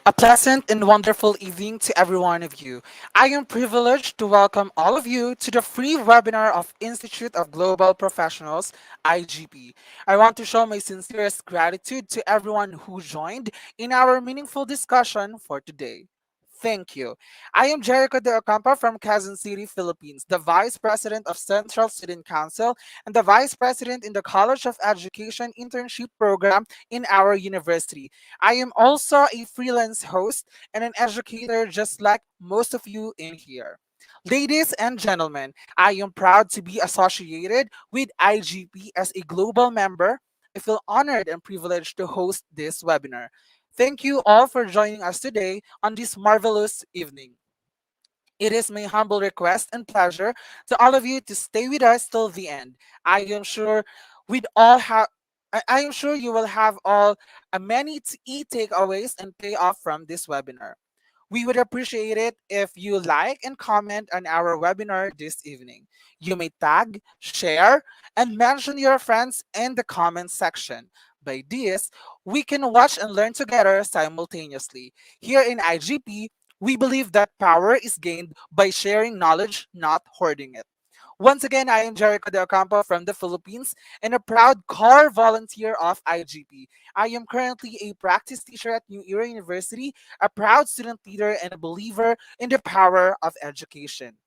A pleasant and wonderful evening to every one of you. I am privileged to welcome all of you to the free webinar of Institute of Global Professionals, IGP. I want to show my sincerest gratitude to everyone who joined in our meaningful discussion for today. Thank you. I am Jericho de Ocampo from Quezon City, Philippines, the Vice President of Central Student Council and the Vice President in the College of Education Internship Program in our university. I am also a freelance host and an educator just like most of you in here. Ladies and gentlemen, I am proud to be associated with IGP as a global member. I feel honored and privileged to host this webinar. Thank you all for joining us today on this marvelous evening. It is my humble request and pleasure to all of you to stay with us till the end. I am sure we'd all have I am sure you will have all many key takeaways and payoff from this webinar. We would appreciate it if you like and comment on our webinar this evening. You may tag, share, and mention your friends in the comment section. By this, we can watch and learn together simultaneously. Here in IGP, we believe that power is gained by sharing knowledge, not hoarding it. Once again, I am Jericho de Ocampo from the Philippines and a proud core volunteer of IGP. I am currently a practice teacher at New Era University, a proud student leader, and a believer in the power of education.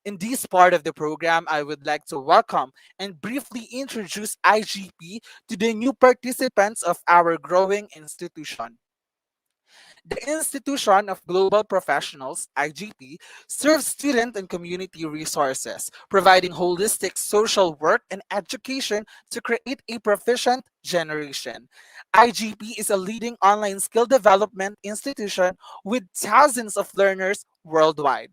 In this part of the program, I would like to welcome and briefly introduce IGP to the new participants of our growing institution. The Institution of Global Professionals, IGP, serves student and community resources, providing holistic social work and education to create a proficient generation. IGP is a leading online skill development institution with thousands of learners worldwide.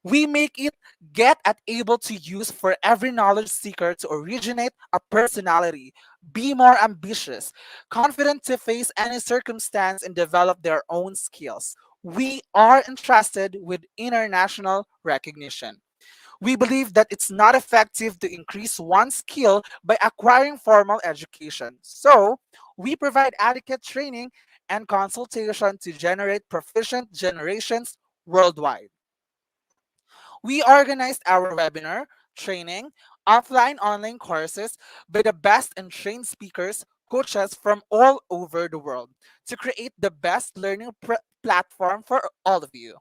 We make it get at able to use for every knowledge seeker to originate a personality, be more ambitious, confident to face any circumstance and develop their own skills. We are entrusted with international recognition. We believe that it's not effective to increase one's skill by acquiring formal education. So, we provide adequate training and consultation to generate proficient generations worldwide. We organized our webinar, training, offline online courses by the best and trained speakers, coaches from all over the world to create the best learning platform for all of you.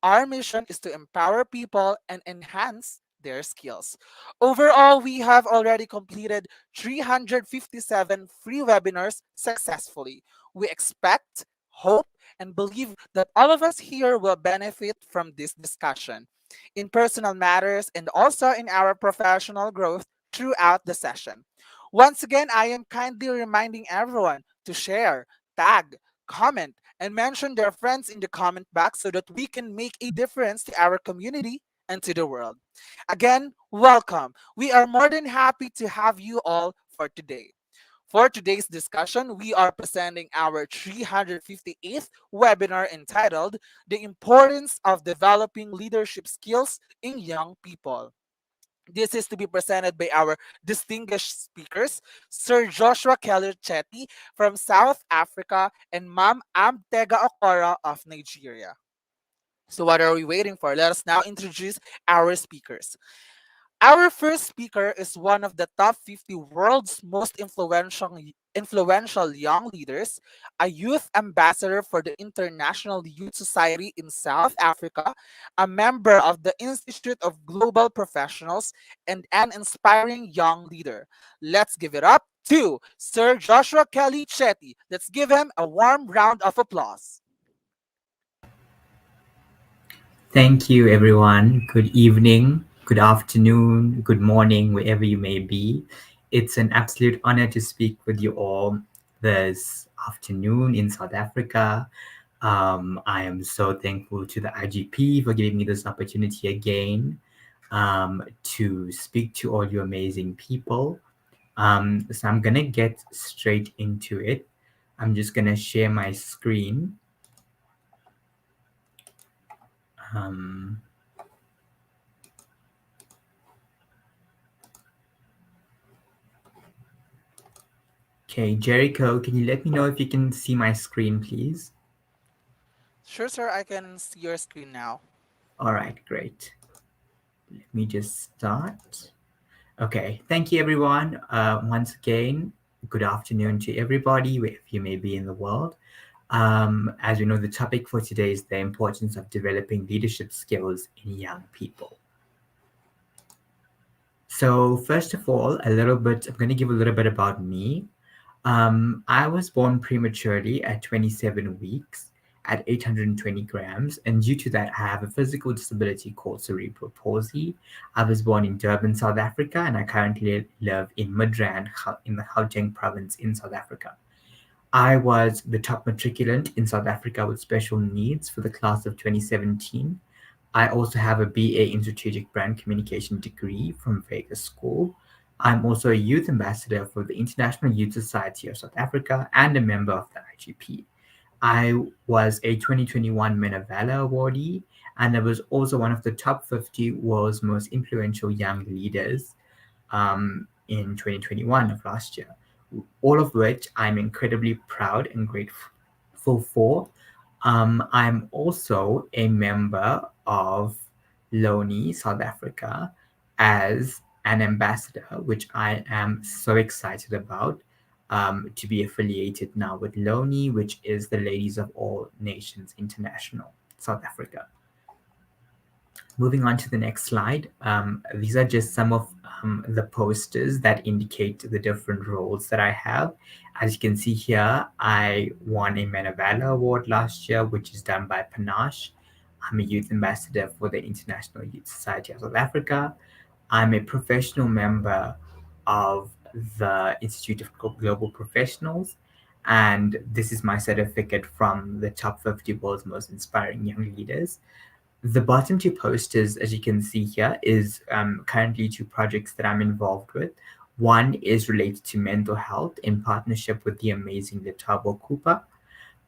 Our mission is to empower people and enhance their skills. Overall, we have already completed 357 free webinars successfully. We expect, hope, and believe that all of us here will benefit from this discussion in personal matters and also in our professional growth throughout the session. Once again, I am kindly reminding everyone to share, tag, comment, and mention their friends in the comment box so that we can make a difference to our community and to the world. Again, welcome. We are more than happy to have you all for today. For today's discussion, we are presenting our 358th webinar entitled The Importance of Developing Leadership Skills in Young People. This is to be presented by our distinguished speakers, Sir Joshua Keller Chetty from South Africa and Ma'am Amtega Okora of Nigeria. So what are we waiting for? Let us now introduce our speakers. Our first speaker is one of the top 50 world's most influential young leaders, a youth ambassador for the International Youth Society in South Africa, a member of the Institute of Global Professionals, and an inspiring young leader. Let's give it up to Sir Joshua Kelly Chetty. Let's give him a warm round of applause. Thank you, everyone. Good evening, good afternoon, good morning, wherever you may be. It's an absolute honor to speak with you all this afternoon in South Africa. I am so thankful to the IGP for giving me this opportunity again to speak to all you amazing people. So I'm going to get straight into it. I'm just going to share my screen. Um, Okay, Jericho, can you let me know if you can see my screen, please? Sure, sir, I can see your screen now. All right, great. Let me just start. Okay, thank you everyone. Once again, good afternoon to everybody, wherever you may be in the world. As you know, the topic for today is the importance of developing leadership skills in young people. So, first of all, I'm going to give a little bit about me. I was born prematurely at 27 weeks at 820 grams, and due to that, I have a physical disability called cerebral palsy. I was born in Durban, South Africa, and I currently live in Midrand in the Gauteng province in South Africa. I was the top matriculant in South Africa with special needs for the class of 2017. I also have a BA in Strategic Brand Communication degree from Vegas School. I'm also a youth ambassador for the International Youth Society of South Africa and a member of the IGP. I was a 2021 Men of Valor awardee, and I was also one of the top 50 world's most influential young leaders in 2021 of last year, all of which I'm incredibly proud and grateful for. I'm also a member of Loni South Africa as an ambassador, which I am so excited about to be affiliated now with Loni, which is the Ladies of All Nations International South Africa. Moving on to the next slide, these are just some of the posters that indicate the different roles that I have. As you can see here, I won a Men of Valor Award last year, which is done by Panache. I'm a youth ambassador for the International Youth Society of South Africa. I'm a professional member of the Institute of Global Professionals, and this is my certificate from the top 50 world's most inspiring young leaders. The bottom two posters, as you can see here, is currently two projects that I'm involved with. One is related to mental health in partnership with the amazing Letabo Cooper.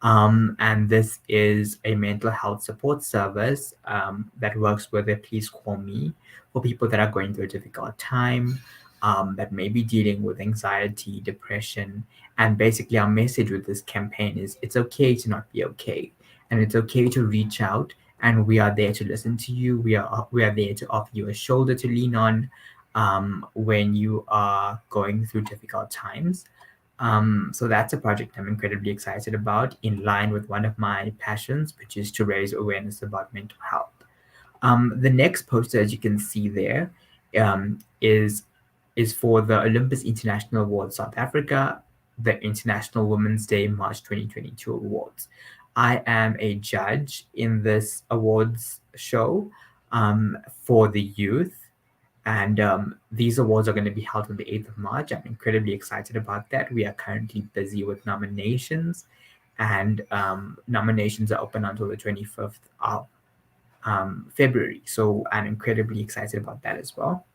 And this is a mental health support service that works with a Please Call Me for people that are going through a difficult time, that may be dealing with anxiety, depression. And basically, our message with this campaign is it's okay to not be okay. And it's okay to reach out, and we are there to listen to you. We are there to offer you a shoulder to lean on when you are going through difficult times. So that's a project I'm incredibly excited about, in line with one of my passions, which is to raise awareness about mental health. The next poster, as you can see there, um, is is for the Olympus International Awards South Africa, the International Women's Day March 2022 Awards. I am a judge in this awards show for the youth, and these awards are going to be held on the 8th of March. I'm incredibly excited about that. We are currently busy with nominations, and nominations are open until the 25th of February. So I'm incredibly excited about that as well.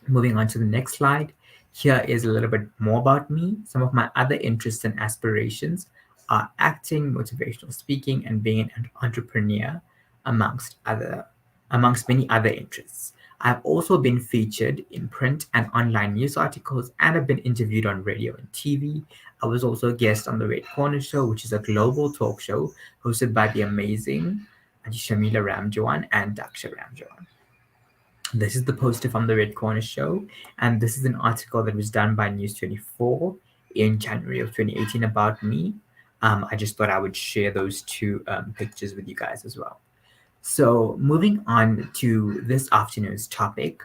Moving on to the next slide. Here is a little bit more about me. Some of my other interests and aspirations are acting, motivational speaking, and being an entrepreneur, amongst other amongst many other interests. I've also been featured in print and online news articles, and have been interviewed on radio and TV. I was also a guest on the Red Corner Show, which is a global talk show hosted by the amazing Auntie Shamila Ramjawan and Daksha Ramjawan. This is the poster from the Red Corner Show, and this is an article that was done by News 24 in January of 2018 about me. I just thought I would share those two pictures with you guys as well. So, moving on to this afternoon's topic,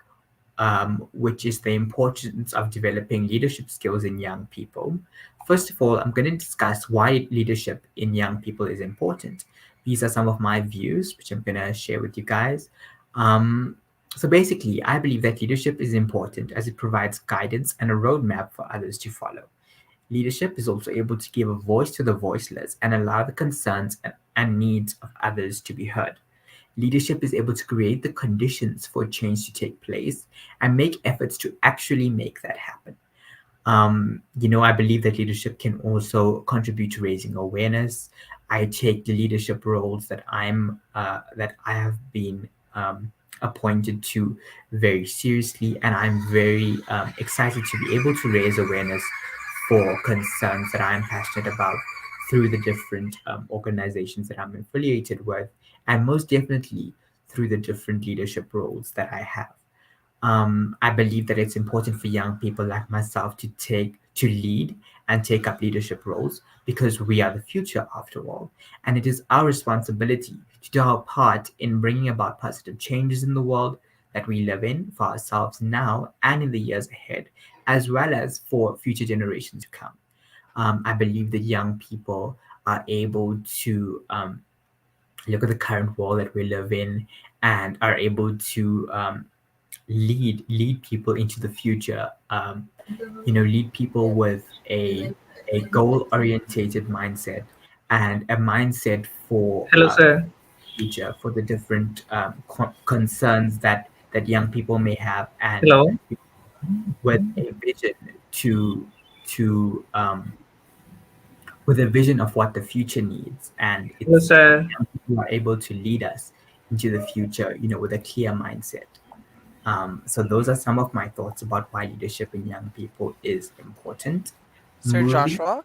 which is the importance of developing leadership skills in young people. First of all, I'm going to discuss why leadership in young people is important. These are some of my views, which I'm going to share with you guys. Um, so, basically, I believe that leadership is important as it provides guidance and a roadmap for others to follow. Leadership is also able to give a voice to the voiceless and allow the concerns and needs of others to be heard. Leadership is able to create the conditions for change to take place and make efforts to actually make that happen. I believe that leadership can also contribute to raising awareness. I take the leadership roles that I have been appointed to very seriously, and I'm very excited to be able to raise awareness for concerns that I'm passionate about through the different organizations that I'm affiliated with, and most definitely through the different leadership roles that I have. I believe that it's important for young people like myself to lead and take up leadership roles because we are the future after all, and it is our responsibility to do our part in bringing about positive changes in the world that we live in for ourselves now and in the years ahead, as well as for future generations to come. I believe that young people are able to look at the current world that we live in and are able to lead people into the future. Lead people with a goal orientated mindset and a mindset for Hello, sir. future, for the different concerns that young people may have, and Hello. with a vision to to with a vision of what the future needs, and Hello, it's sir. young people who are able to lead us into the future, with a clear mindset. So those are some of my thoughts about why leadership in young people is important. Sir Movie, Joshua.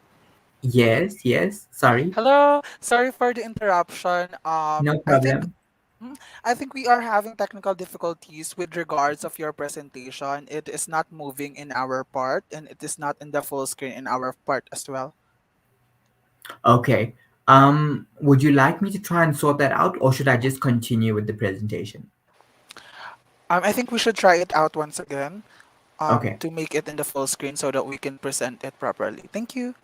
yes, yes. Sorry, Hello. Sorry for the interruption. no problem. I think we are having technical difficulties with regards of your presentation. It is not moving in our part, and it is not in the full screen in our part as well. Okay. Would you like me to try and sort that out, or should I just continue with the presentation? I think we should try it out once again. Okay. To make it in the full screen so that we can present it properly. Thank you.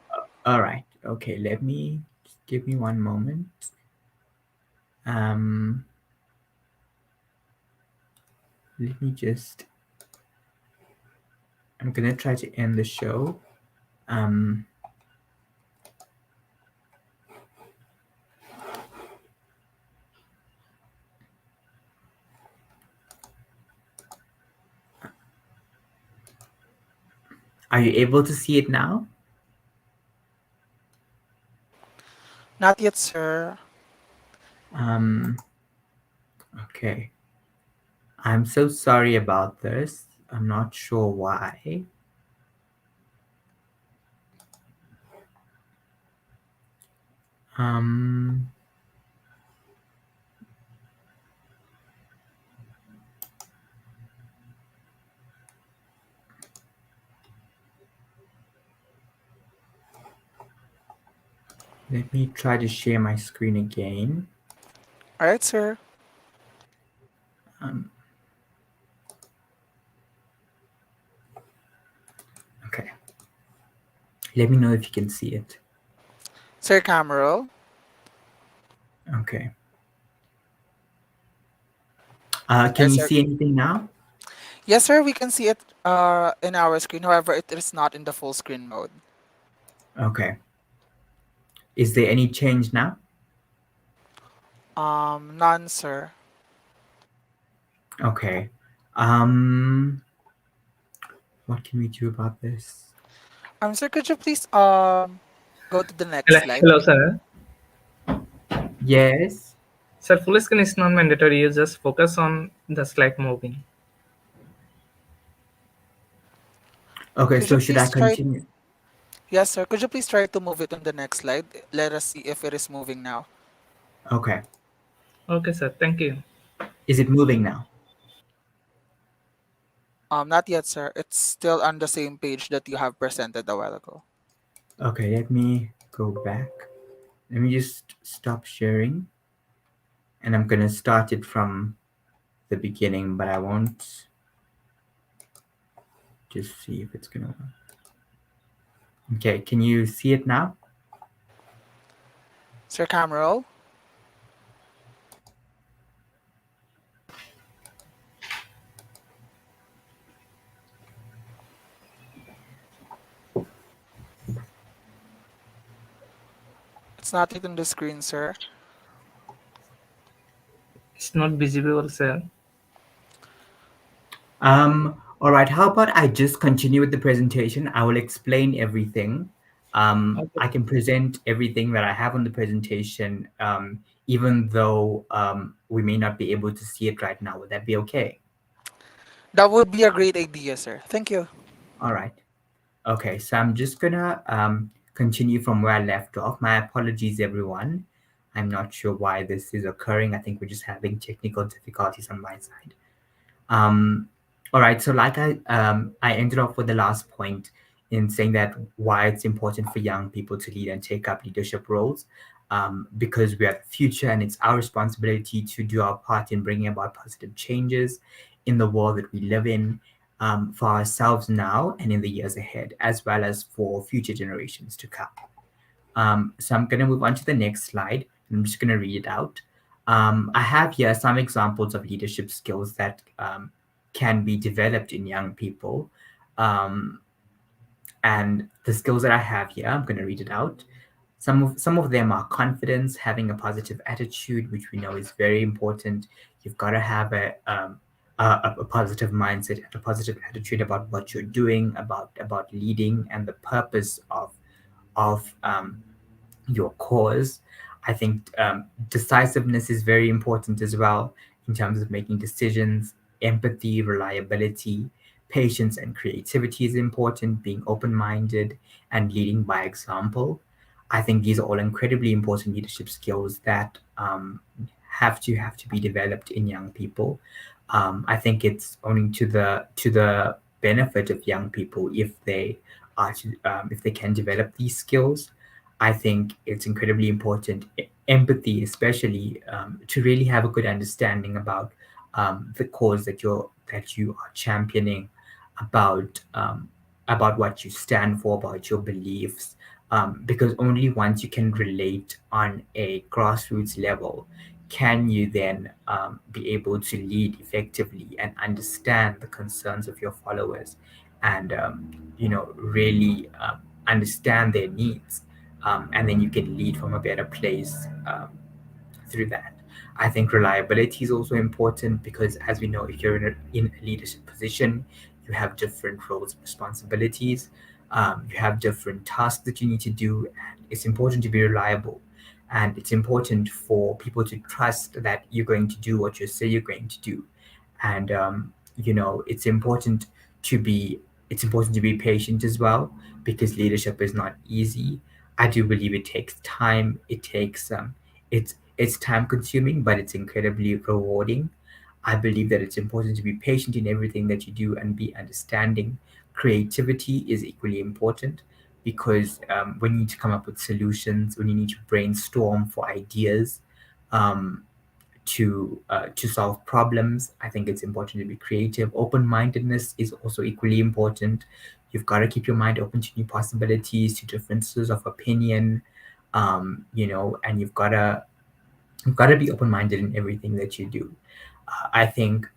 All right. Okay. Just give me one moment. Um, let me just. I'm gonna try to end the show. Um, are you able to see it now? Not yet, sir. Um, okay. I'm so sorry about this. I'm not sure why. Um, Let me try to share my screen again. All right, sir. Um, okay. Let me know if you can see it. Sir Cameron. Okay. Can Yes, you sir. see anything now? Yes, sir. We can see it in our screen. However, it is not in the full screen mode. Okay. Is there any change now? None, sir. Okay. Um, what can we do about this? Sir, could you please go to the next Hello, slide? hello, sir. Yes. Sir, full screen is not mandatory. You just focus on the slide moving. Okay, Could you so should I please try? continue? Yes, sir. Could you please try to move it on the next slide? Let us see if it is moving now. Okay. Okay, sir. Thank you. Is it moving now? Not yet, sir. It's still on the same page that you have presented a while ago. Okay, let me go back. Let me just stop sharing. And I'm gonna start it from the beginning, but I won't. Just see if it's gonna work. Okay, can you see it now? Sir Cameron. It's not yet on the screen, sir. It's not visible, sir. All right, how about I just continue with the presentation? I will explain everything. Okay. I can present everything that I have on the presentation, even though we may not be able to see it right now. Would that be okay? That would be a great idea, sir. Thank you. All right. Okay, so I'm just gonna continue from where I left off. My apologies, everyone. I'm not sure why this is occurring. I think we're just having technical difficulties on my side. Um, all right. So, like I ended off with the last point in saying that why it's important for young people to lead and take up leadership roles, because we are the future, and it's our responsibility to do our part in bringing about positive changes in the world that we live in, for ourselves now and in the years ahead, as well as for future generations to come. So I'm going to move on to the next slide. I'm just going to read it out. I have here some examples of leadership skills that can be developed in young people. Um, and the skills that I have here, I'm going to read it out. Some of them are confidence, having a positive attitude, which we know is very important. You've got to have a positive mindset and a positive attitude about what you're doing, about leading, and the purpose of your cause. I think decisiveness is very important as well in terms of making decisions. Empathy, reliability, patience, and creativity is important. Being open minded and leading by example. I think these are all incredibly important leadership skills that have to be developed in young people. I think it's only to the benefit of young people if they can develop these skills. I think it's incredibly important, empathy especially, to really have a good understanding about the cause that you are championing, about about what you stand for, about your beliefs, because only once you can relate on a grassroots level can you then be able to lead effectively and understand the concerns of your followers, and really understand their needs, and then you can lead from a better place through that. I think reliability is also important because, as we know, if you're in a leadership position, you have different roles and responsibilities. You have different tasks that you need to do, and it's important to be reliable. And it's important for people to trust that you're going to do what you say you're going to do. And it's important to be patient as well, because leadership is not easy. I do believe it takes time. It's time consuming, but it's incredibly rewarding. I believe that it's important to be patient in everything that you do and be understanding. Creativity is equally important because when you need to come up with solutions, when you need to brainstorm for ideas, um, to solve problems, I think it's important to be creative. Open-mindedness is also equally important. You've got to keep your mind open to new possibilities, to differences of opinion, and you've got to be open-minded in everything that you do. I think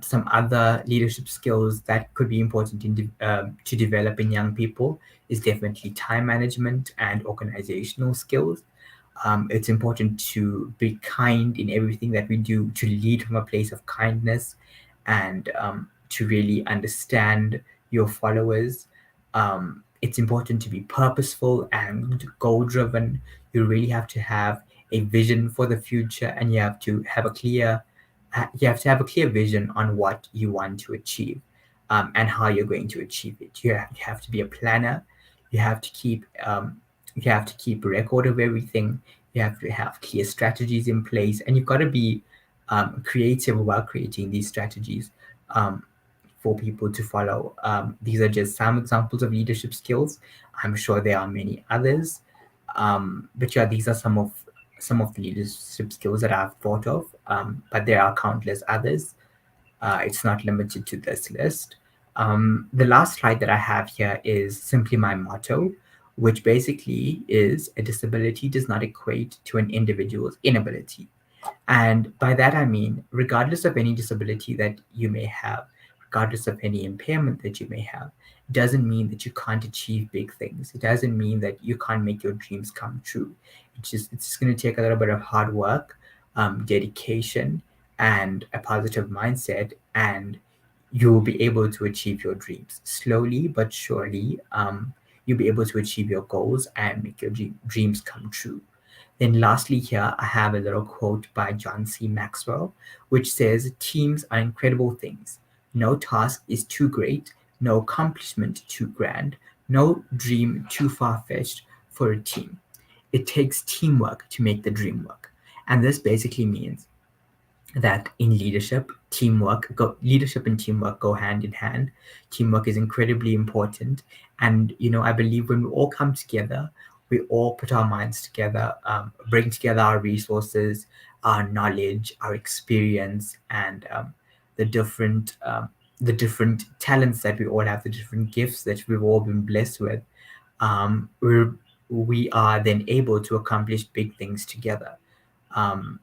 some other leadership skills that could be important to develop in young people is definitely time management and organizational skills. It's important to be kind in everything that we do, to lead from a place of kindness, and to really understand your followers. It's important to be purposeful and goal driven. You really have to have a vision for the future, and you have to have a clear vision on what you want to achieve, and how you're going to achieve it. You have to be a planner. You have to keep record of everything. You have to have clear strategies in place, and you've got to be creative while creating these strategies um, for people to follow. These are just some examples of leadership skills. I'm sure there are many others, but yeah, these are some of the leadership skills that I've thought of. But there are countless others. It's not limited to this list. The last slide that I have here is simply my motto, which basically is: a disability does not equate to an individual's inability. And by that, I mean, regardless of any disability that you may have, regardless of any impairment that you may have, doesn't mean that you can't achieve big things. It doesn't mean that you can't make your dreams come true. It's just going to take a little bit of hard work, dedication, and a positive mindset, and you'll be able to achieve your dreams slowly but surely. You'll be able to achieve your goals and make your dreams come true. Then, lastly, here I have a little quote by John C. Maxwell, which says: teams are incredible things. No task is too great, no accomplishment too grand, no dream too far fetched for a team. It takes teamwork to make the dream work. And this basically means that in leadership and teamwork go hand in hand. Teamwork is incredibly important, and I believe when we all come together, we all put our minds together, bring together our resources, our knowledge, our experience, and the different the different talents that we all have, the different gifts that we've all been blessed with. We are then able to accomplish big things together. um,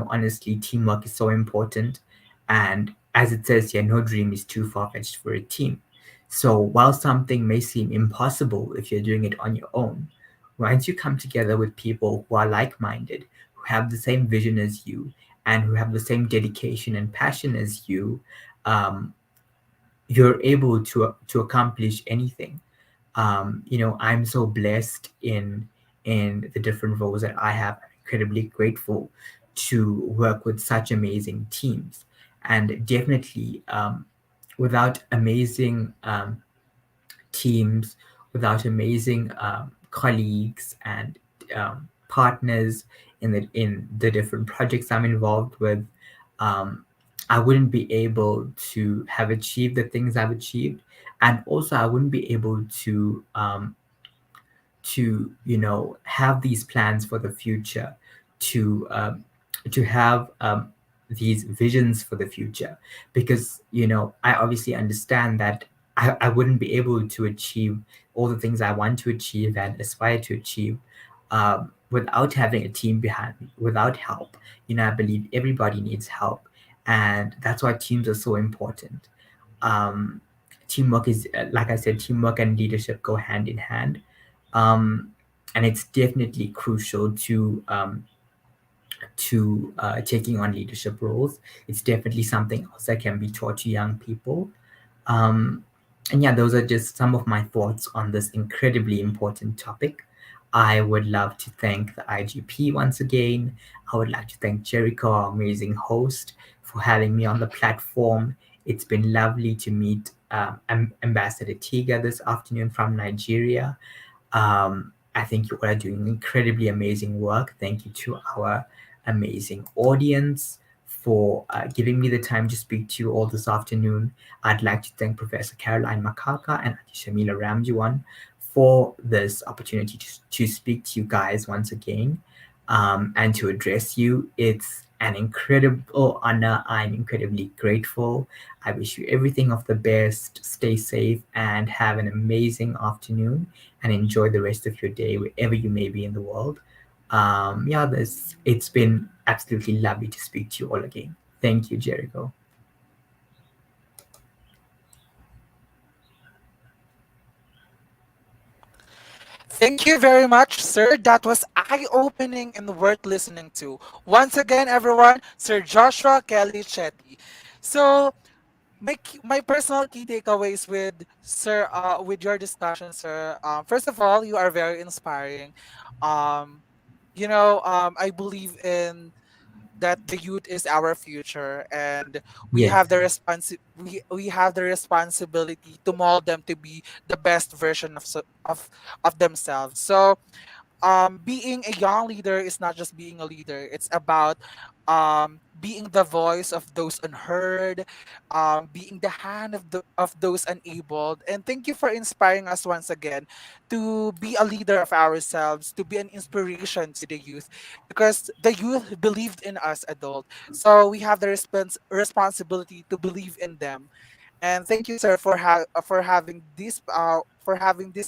Honestly, teamwork is so important. And as it says here, no dream is too far fetched for a team. So while something may seem impossible if you're doing it on your own, once you come together with people who are like minded, who have the same vision as you, and who have the same dedication and passion as you, um, you're able to accomplish anything. I'm so blessed in the different roles that I have. I'm incredibly grateful to work with such amazing teams, and definitely, without amazing teams, without amazing colleagues and partners in the different projects I'm involved with, um, I wouldn't be able to have achieved the things I've achieved, and also I wouldn't be able to have these plans for the future, to have these visions for the future, because I obviously understand that I wouldn't be able to achieve all the things I want to achieve and aspire to achieve, without having a team behind me, without help. I believe everybody needs help, and that's why teams are so important. um, Teamwork is, like I said, teamwork and leadership go hand in hand. um, and it's definitely crucial to taking on leadership roles. It's definitely something else that can be taught to young people. um, and yeah, those are just some of my thoughts on this incredibly important topic. I would love to thank the IGP once again. I would like to thank Jericho, our amazing host, for having me on the platform. It's been lovely to meet Ambassador Tiga this afternoon from Nigeria. I think you all are doing incredibly amazing work. Thank you to our amazing audience for giving me the time to speak to you all this afternoon. I'd like to thank Professor Caroline Makaka and Auntie Shamila Ramjiwan for this opportunity to speak to you guys once again, and to address you. It's an incredible honor. I'm incredibly grateful. I wish you everything of the best. Stay safe and have an amazing afternoon, and enjoy the rest of your day wherever you may be in the world. Yeah, it's been absolutely lovely to speak to you all again. Thank you, Jericho. Thank you very much, sir. That was eye opening and worth listening to. Once again, everyone, Sir Joshua Kelly Chetty. So, my personal key takeaways with sir with your discussion, sir. First of all, you are very inspiring. Um, I believe in that the youth is our future, and Yes, we have the responsibility to mold them to be the best version of themselves. So being a young leader is not just being a leader. It's about being the voice of those unheard, being the hand of those enabled. And thank you for inspiring us once again to be a leader of ourselves, to be an inspiration to the youth, because the youth believed in us adult. So we have the responsibility to believe in them. And thank you, sir, for having this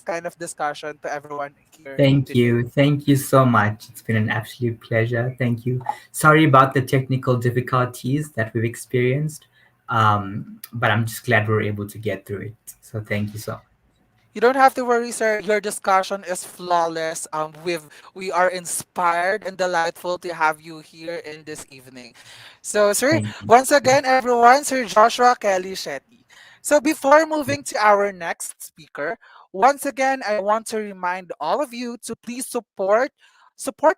kind of discussion to everyone here thank today. you. Thank you so much. It's been an absolute pleasure. Thank you. Sorry about the technical difficulties that we've experienced, but I'm just glad we're able to get through it. So thank you so much. You don't have to worry, sir. Your discussion is flawless. We are inspired and delightful to have you here in this evening. So, sir, Thank you. once again, everyone, Sir Joshua Kelly Shetty. So, before moving to our next speaker, once again, I want to remind all of you to please support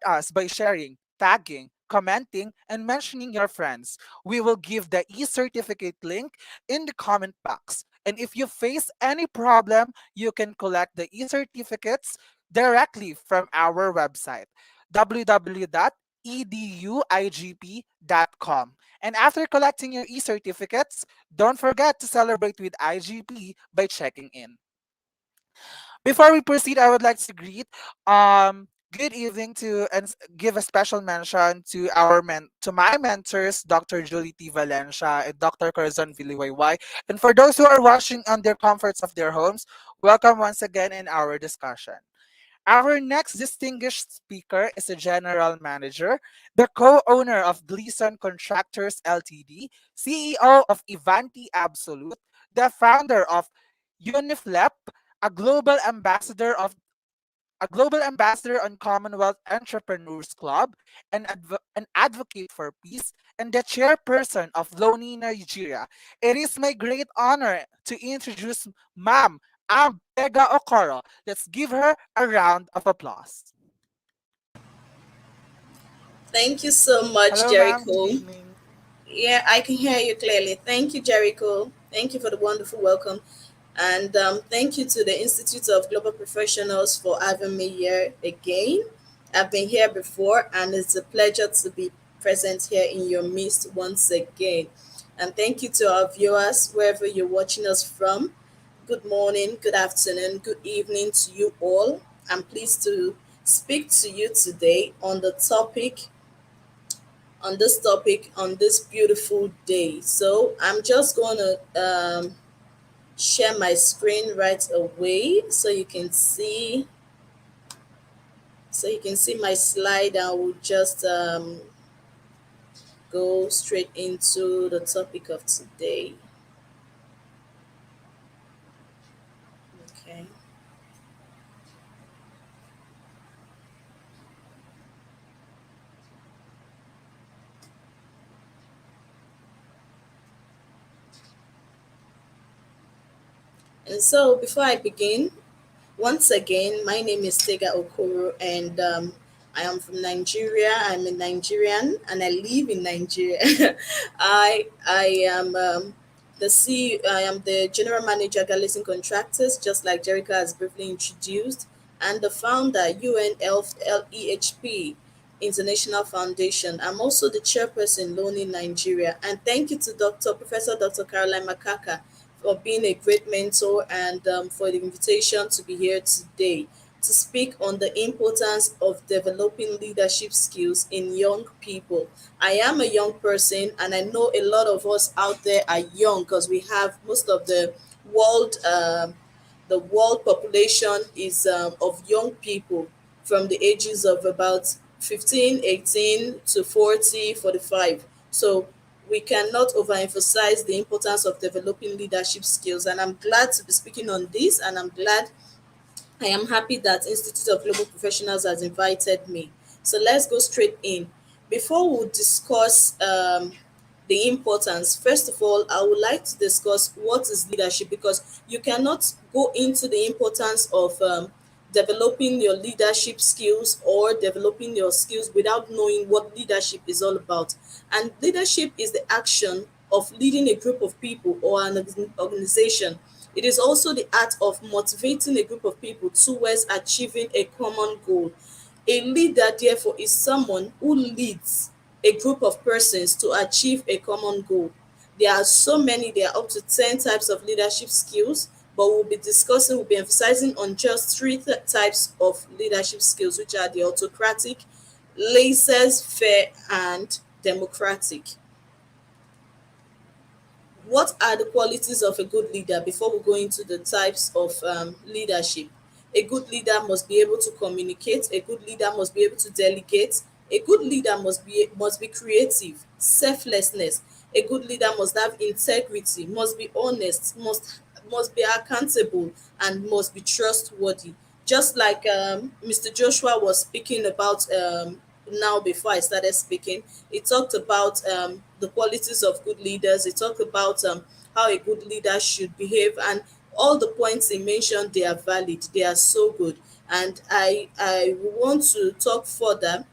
us by sharing, tagging, commenting, and mentioning your friends. We will give the e-certificate link in the comment box. And if you face any problem, you can collect the e-certificates directly from our website, www.eduigp.com. And after collecting your e-certificates, don't forget to celebrate with IGP by checking in. Before we proceed, I would like to greet good evening to and give a special mention to to my mentors, Dr. Julie T. Valencia and Dr. Corazon Viliwayway. And for those who are watching on their comforts of their homes, welcome once again in our discussion. Our next distinguished speaker is a general manager, the co-owner of Gleason Contractors Ltd, CEO of Ivanti Absolute, the founder of Uniflep, a global ambassador of a global ambassador on Commonwealth Entrepreneurs Club, an advocate for peace, and the chairperson of Loni Nigeria. It is my great honor to introduce Ma'am Pega Okoro. Let's give her a round of applause. Thank you so much, Hello, ma'am. Good Jericho. evening. Yeah, I can hear you clearly. Thank you, Jericho. Thank you for the wonderful welcome. And thank you to the Institute of Global Professionals for having me here again. I've been here before, and it's a pleasure to be present here in your midst once again. And thank you to our viewers, wherever you're watching us from. Good morning, good afternoon, good evening to you all. I'm pleased to speak to you today on this topic on this beautiful day. So I'm just going to share my screen right away so you can see my slide. I will just go straight into the topic of today. Okay. And so before I begin, once again, my name is Tega Okoro, and I am from Nigeria. I'm a Nigerian, and I live in Nigeria. I am I am the general manager at Galison Contractors, just like Jerica has briefly introduced, and the founder UNLEHP International Foundation. I'm also the chairperson Loni Nigeria, and thank you to Professor Dr. Caroline Makaka for being a great mentor and for the invitation to be here today to speak on the importance of developing leadership skills in young people. I am a young person, and I know a lot of us out there are young because we have most of world the world population is of young people from the ages of about 15, 18 to 40, 45. So we cannot overemphasize the importance of developing leadership skills. And I'm glad to be speaking on this, and I am happy that Institute of Global Professionals has invited me. So let's go straight in. Before we discuss the importance, first of all, I would like to discuss what is leadership, because you cannot go into the importance of developing your leadership skills or developing your skills without knowing what leadership is all about. And leadership is the action of leading a group of people or an organization. It is also the art of motivating a group of people towards achieving a common goal. A leader, therefore, is someone who leads a group of persons to achieve a common goal. There are so many, there are up to 10 types of leadership skills, but we'll be emphasizing on just three types of leadership skills, which are the autocratic, laissez faire, and democratic. What are the qualities of a good leader before we go into the types of leadership? A good leader must be able to communicate. A good leader must be able to delegate. A good leader must be creative. Selflessness. A good leader must have integrity, must be honest, must be accountable, and must be trustworthy. Just like Mr. Joshua was speaking about now before I started speaking, he talked about the qualities of good leaders. He talked about how a good leader should behave, and all the points he mentioned, they are valid. They are so good, and I want to talk further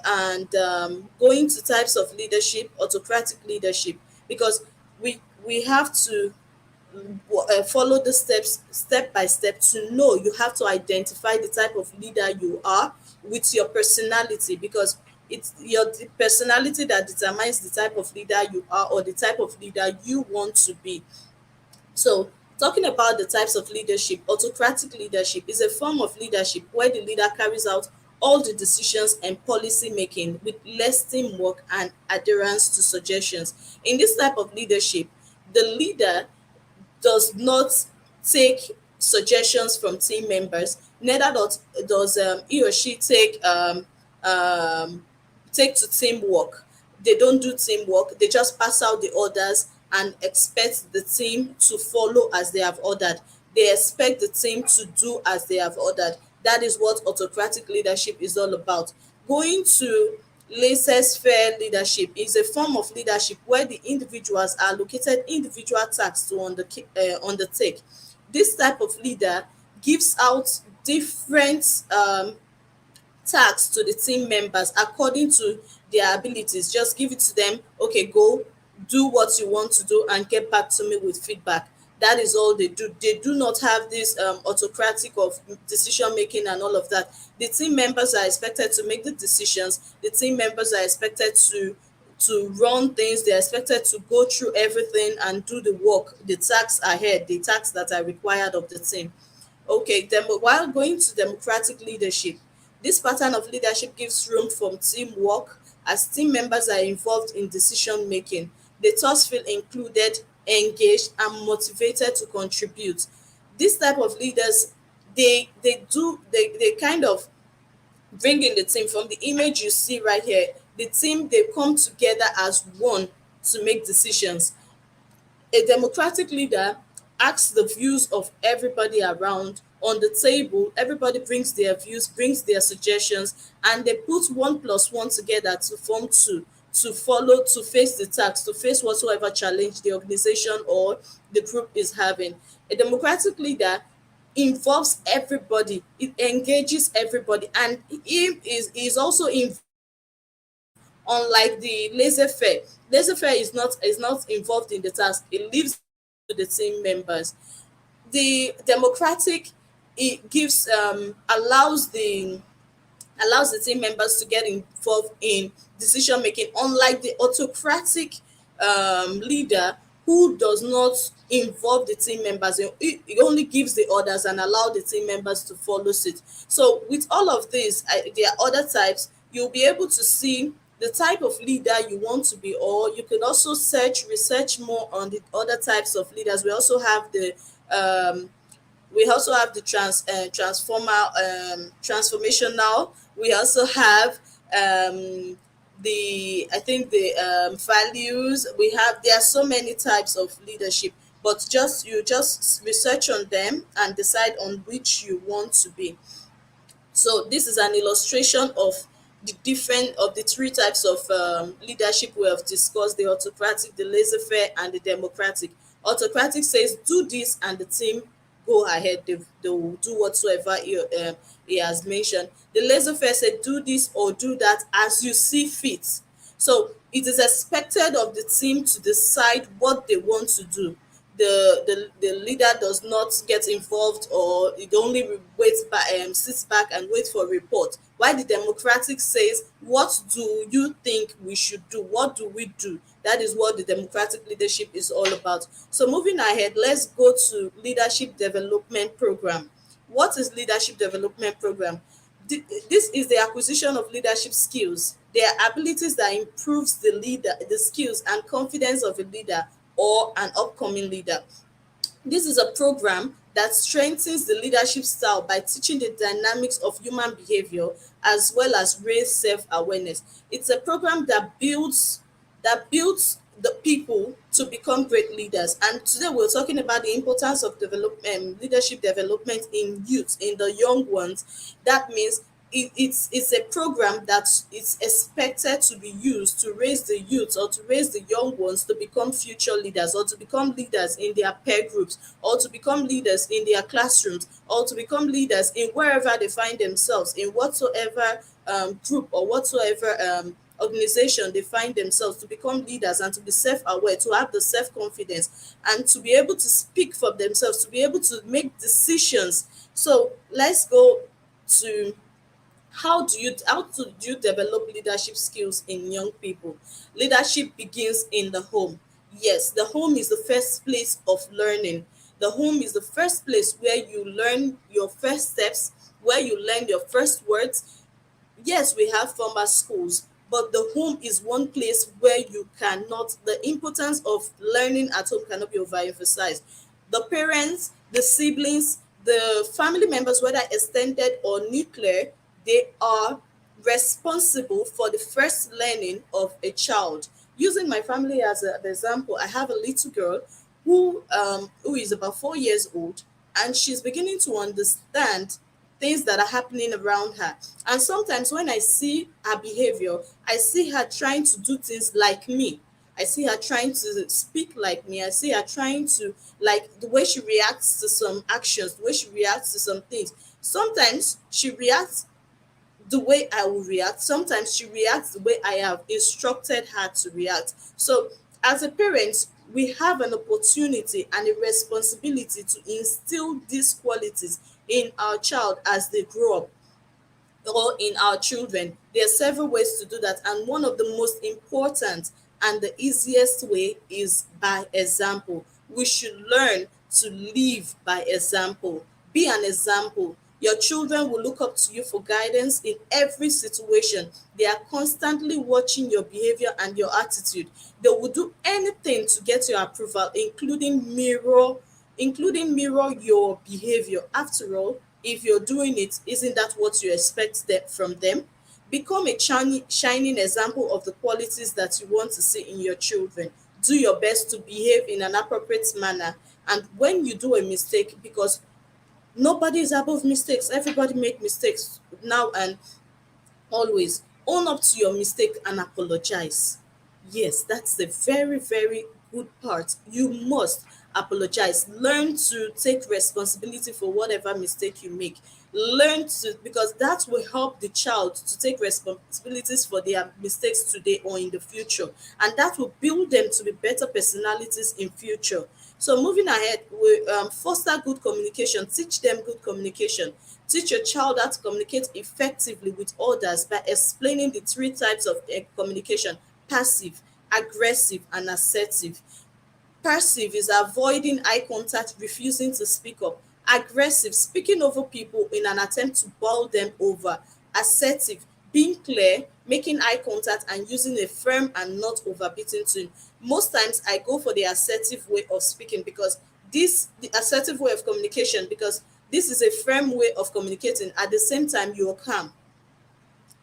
and go into types of leadership, autocratic leadership, because we have to follow the steps step by step. To know, you have to identify the type of leader you are with your personality, because it's your personality that determines the type of leader you are, or the type of leader you want to be. So, talking about the types of leadership, autocratic leadership is a form of leadership where the leader carries out all the decisions and policy making with less teamwork and adherence to suggestions. In this type of leadership, the leader does not take suggestions from team members, neither does he or she um, take to teamwork. They don't do teamwork, they just pass out the orders and expect the team to follow as they have ordered. They expect the team to do as they have ordered. That is what autocratic leadership is all about. Going to laissez-faire leadership is a form of leadership where the individuals are allocated individual tasks to undertake. This type of leader gives out different tasks to the team members according to their abilities. Just give it to them. Okay, go do what you want to do and get back to me with feedback. That is all they do. They do not have this autocratic of decision making and all of that. The team members are expected to make the decisions. The team members are expected to run things. They're expected to go through everything and do the work, the tasks ahead, the tasks that are required of the team. Okay, while going to democratic leadership, this pattern of leadership gives room for teamwork as team members are involved in decision making. They thus feel included, engaged, and motivated to contribute. This type of leaders, they kind of bring in the team. From the image you see right here, the team, they come together as one to make decisions. A democratic leader asks the views of everybody around on the table. Everybody brings their views, brings their suggestions, and they put one plus one together to form two, to follow, to face the task, to face whatsoever challenge the organization or the group is having. A democratic leader involves everybody, it engages everybody, and he is also involved. Unlike the laissez-faire, laissez-faire is not involved in the task, it leaves to the team members. The democratic, it gives allows the team members to get involved in decision making, unlike the autocratic leader who does not involve the team members. He only gives the orders and allow the team members to follow it. So with all of this, there are other types. You'll be able to see the type of leader you want to be, or you can also research more on the other types of leaders. Um, we also have the transformational. We also have the I think the values. We have There are so many types of leadership, but just research on them and decide on which you want to be. So this is an illustration of the three types of leadership we have discussed: the autocratic, the laissez-faire, and the democratic. Autocratic says do this, and the team go ahead. They will do whatsoever he has mentioned. The laissez-faire said do this or do that as you see fit. So it is expected of the team to decide what they want to do. The leader does not get involved, or it only waits back, sits back and wait for report. While the democratic says, what do you think we should do? What do we do? That is what the democratic leadership is all about. So moving ahead, let's go to leadership development program. What is leadership development program? This is the acquisition of leadership skills. They are abilities that improves the skills and confidence of a leader or an upcoming leader. This is a program that strengthens the leadership style by teaching the dynamics of human behavior as well as raise self-awareness. It's a program that builds the people to become great leaders. And today we're talking about the importance of leadership development in youth, in the young ones. That means it's a program that is expected to be used to raise the youth, or to raise the young ones to become future leaders, or to become leaders in their peer groups, or to become leaders in their classrooms, or to become leaders in wherever they find themselves, in whatsoever group or whatsoever organization they find themselves, to become leaders and to be self-aware, to have the self-confidence and to be able to speak for themselves, to be able to make decisions. So let's go to how do you develop leadership skills in young people. Leadership begins in the home. Yes, the home is the first place of learning. The home is the first place where you learn your first steps, where you learn your first words. Yes, we have formal schools, but the home is one place where you cannot, the importance of learning at home cannot be overemphasized. The parents, the siblings, the family members, whether extended or nuclear, they are responsible for the first learning of a child. Using my family as an example, I have a little girl who is about 4 years old, and she's beginning to understand things that are happening around her. And sometimes when I see her behavior, I see her trying to do things like me. I see her trying to speak like me. I see her trying to, like, the way she reacts to some actions, the way she reacts to some things. Sometimes she reacts the way I will react. Sometimes she reacts the way I have instructed her to react. So, as a parent, we have an opportunity and a responsibility to instill these qualities in our child as they grow up, or in our children. There are several ways to do that, and one of the most important and the easiest way is by example. We should learn to live by example. Be an example. Your children will look up to you for guidance in every situation. They are constantly watching your behavior and your attitude. They will do anything to get your approval, including mirror your behavior. After all, if you're doing it, isn't that what you expect from them? Become a shining example of the qualities that you want to see in your children. Do your best to behave in an appropriate manner. And when you do a mistake, because nobody is above mistakes, everybody make mistakes now and always, own up to your mistake and apologize. Yes, that's the very, very good part. You must apologize. Learn to take responsibility for whatever mistake you make. Learn to, because that will help the child to take responsibilities for their mistakes today or in the future. And that will build them to be better personalities in future. So moving ahead, we foster good communication. Teach them good communication. Teach your child how to communicate effectively with others by explaining the three types of communication: passive, aggressive, and assertive. Passive is avoiding eye contact, refusing to speak up. Aggressive, speaking over people in an attempt to bowl them over. Assertive, being clear, making eye contact, and using a firm and not overbeating tone. Most times I go for the assertive way of speaking, because the assertive way of communication, because this is a firm way of communicating. At the same time, you're calm,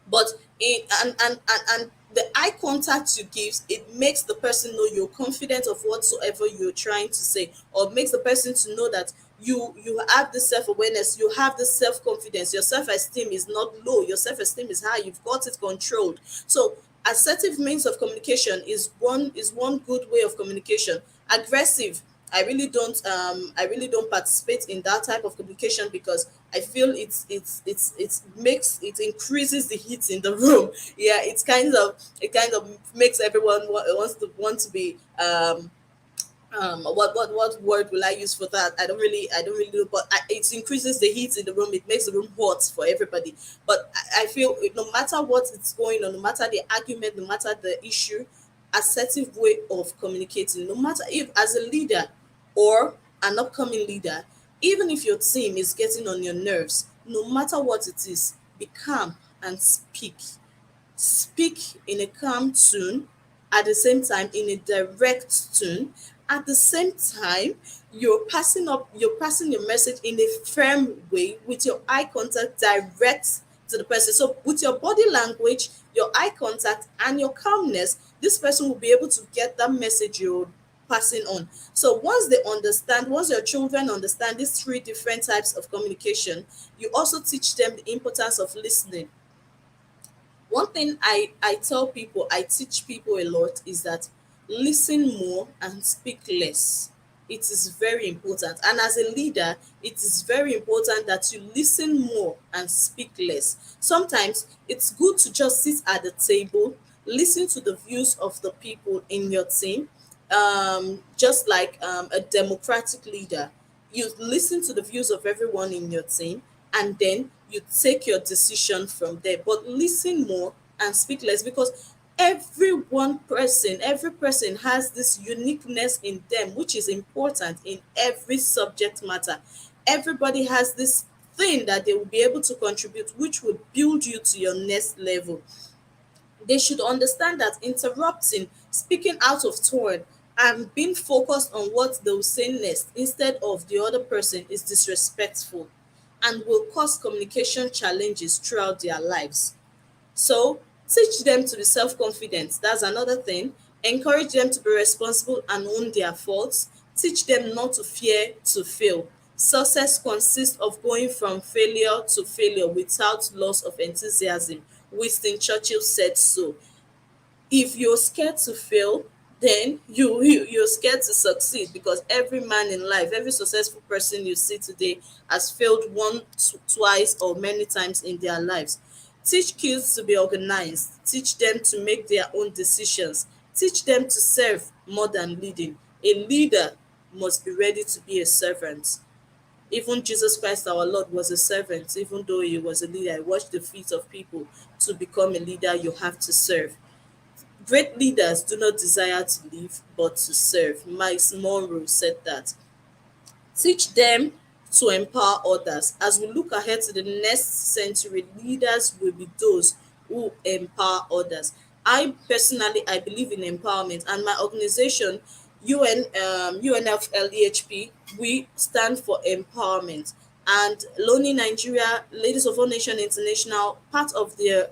but and the eye contact you give, it makes the person know you're confident of whatsoever you're trying to say, or makes the person to know that you have this self-awareness, you have this self-confidence, your self-esteem is not low, your self-esteem is high, you've got it controlled. So assertive means of communication is one good way of communication. Aggressive, I really don't participate in that type of communication, because I feel it increases the heat in the room. Yeah, it kind of makes everyone want to be what word will I use for that? I don't really know, but it increases the heat in the room. It makes the room hot for everybody. But I feel no matter what it's going on, no matter the argument, no matter the issue, assertive way of communicating, no matter if as a leader or an upcoming leader, even if your team is getting on your nerves, no matter what it is, be calm and speak in a calm tone, at the same time in a direct tone. At the same time, you're passing your message in a firm way, with your eye contact direct to the person. So with your body language, your eye contact, and your calmness, this person will be able to get that message you're passing on. So once your children understand these three different types of communication, you also teach them the importance of listening. One thing I tell people, I teach people a lot, is that listen more and speak less. It is very important. And as a leader, it is very important that you listen more and speak less. Sometimes it's good to just sit at the table, listen to the views of the people in your team, just like a democratic leader. You listen to the views of everyone in your team, and then you take your decision from there. But listen more and speak less, because every person has this uniqueness in them, which is important in every subject matter. Everybody has this thing that they will be able to contribute, which will build you to your next level. They should understand that interrupting, speaking out of turn, and being focused on what they'll say next instead of the other person is disrespectful and will cause communication challenges throughout their lives. So teach them to be self-confident. That's another thing. Encourage them to be responsible and own their faults. Teach them not to fear to fail. Success consists of going from failure to failure without loss of enthusiasm. Winston Churchill said so. If you're scared to fail, then you're scared to succeed, because every man in life, every successful person you see today has failed once, twice, or many times in their lives. Teach kids to be organized. Teach them to make their own decisions. Teach them to serve more than leading. A leader must be ready to be a servant. Even Jesus Christ, our Lord, was a servant. Even though he was a leader, he washed the feet of people. To become a leader, you have to serve. Great leaders do not desire to live, but to serve. Miles Monroe said that. Teach them to empower others. As we look ahead to the next century, leaders will be those who empower others. I believe in empowerment, and my organization, UNFLEHP, we stand for empowerment. And Lonely Nigeria, Ladies of All Nation International, part of their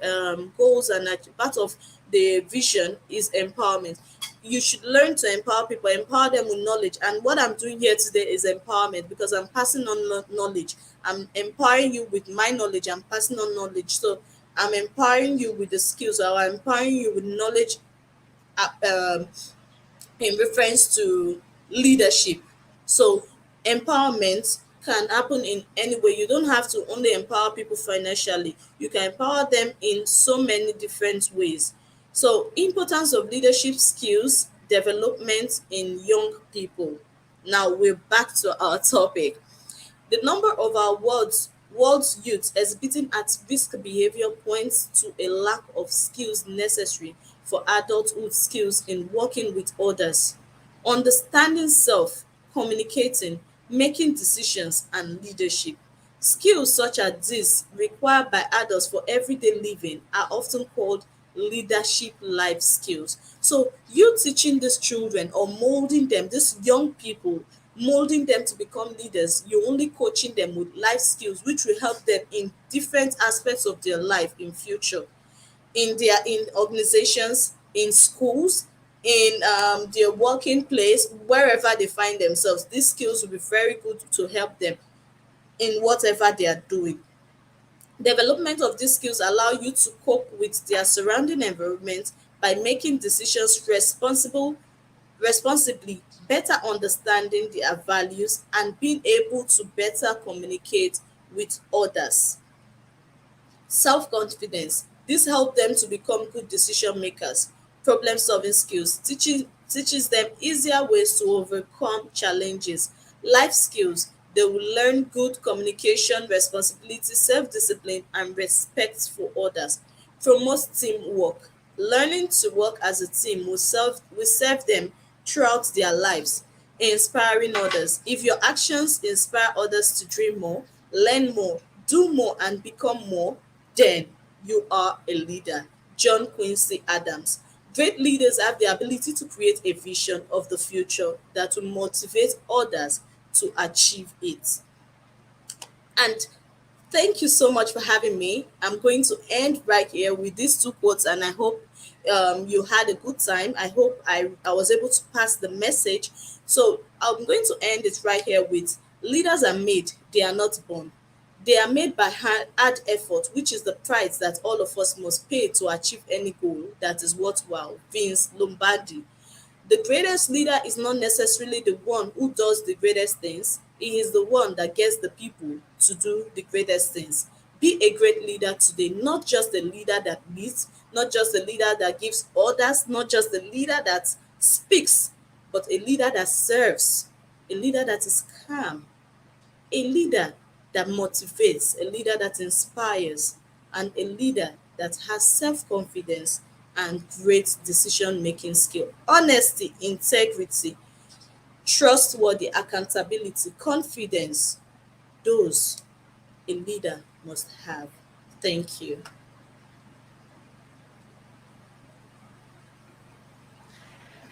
goals and part of the vision is empowerment. You should learn to empower people, empower them with knowledge. And what I'm doing here today is empowerment, because I'm passing on knowledge. I'm empowering you with my knowledge. I'm passing on knowledge. So I'm empowering you with the skills, or I'm empowering you with knowledge, uh, um, in reference to leadership. So empowerment can happen in any way. You don't have to only empower people financially. You can empower them in so many different ways. So importance of leadership skills development in young people. Now we're back to our topic. The number of our world's youth exhibiting at-risk behavior points to a lack of skills necessary for adulthood skills in working with others, understanding self, communicating, making decisions, and leadership. Skills such as these required by adults for everyday living are often called leadership life skills. So you teaching these children or molding them, these young people, molding them to become leaders, you're only coaching them with life skills which will help them in different aspects of their life in future, in organizations, in schools, in their working place, wherever they find themselves. These skills will be very good to help them in whatever they are doing. Development of these skills allow you to cope with their surrounding environment by making decisions responsibly, better understanding their values, and being able to better communicate with others. Self-confidence. This helps them to become good decision makers. Problem-solving skills teaches them easier ways to overcome challenges. Life skills. They will learn good communication, responsibility, self-discipline, and respect for others. Promote teamwork. Learning to work as a team will serve them throughout their lives. Inspiring others. If your actions inspire others to dream more, learn more, do more, and become more, then you are a leader. John Quincy Adams. Great leaders have the ability to create a vision of the future that will motivate others to achieve it. And thank you so much for having me. I'm going to end right here with these two quotes, and I hope you had a good time. I hope I was able to pass the message. So I'm going to end it right here with: leaders are made, they are not born. They are made by hard effort, which is the price that all of us must pay to achieve any goal that is worthwhile. Vince Lombardi. The greatest leader is not necessarily the one who does the greatest things. He is the one that gets the people to do the greatest things. Be a great leader today, not just a leader that leads, not just a leader that gives orders, not just a leader that speaks, but a leader that serves, a leader that is calm, a leader that motivates, a leader that inspires, and a leader that has self confidence and great decision making skill. Honesty, integrity, trustworthy, accountability, confidence, those a leader must have. Thank you.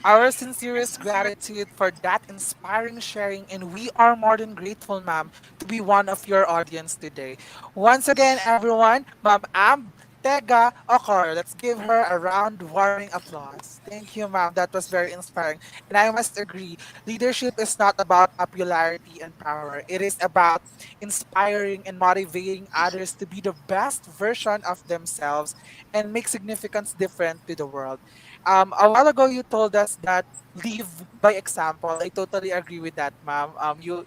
Our sincerest gratitude for that inspiring sharing, and we are more than grateful, ma'am, to be one of your audience today. Once again, everyone, Ma'am Am Tega Okor, let's give her a round warming applause. Thank you, ma'am. That was very inspiring. And I must agree, leadership is not about popularity and power. It is about inspiring and motivating others to be the best version of themselves and make significance different to the world. A while ago, you told us that leave by example. I totally agree with that, ma'am. You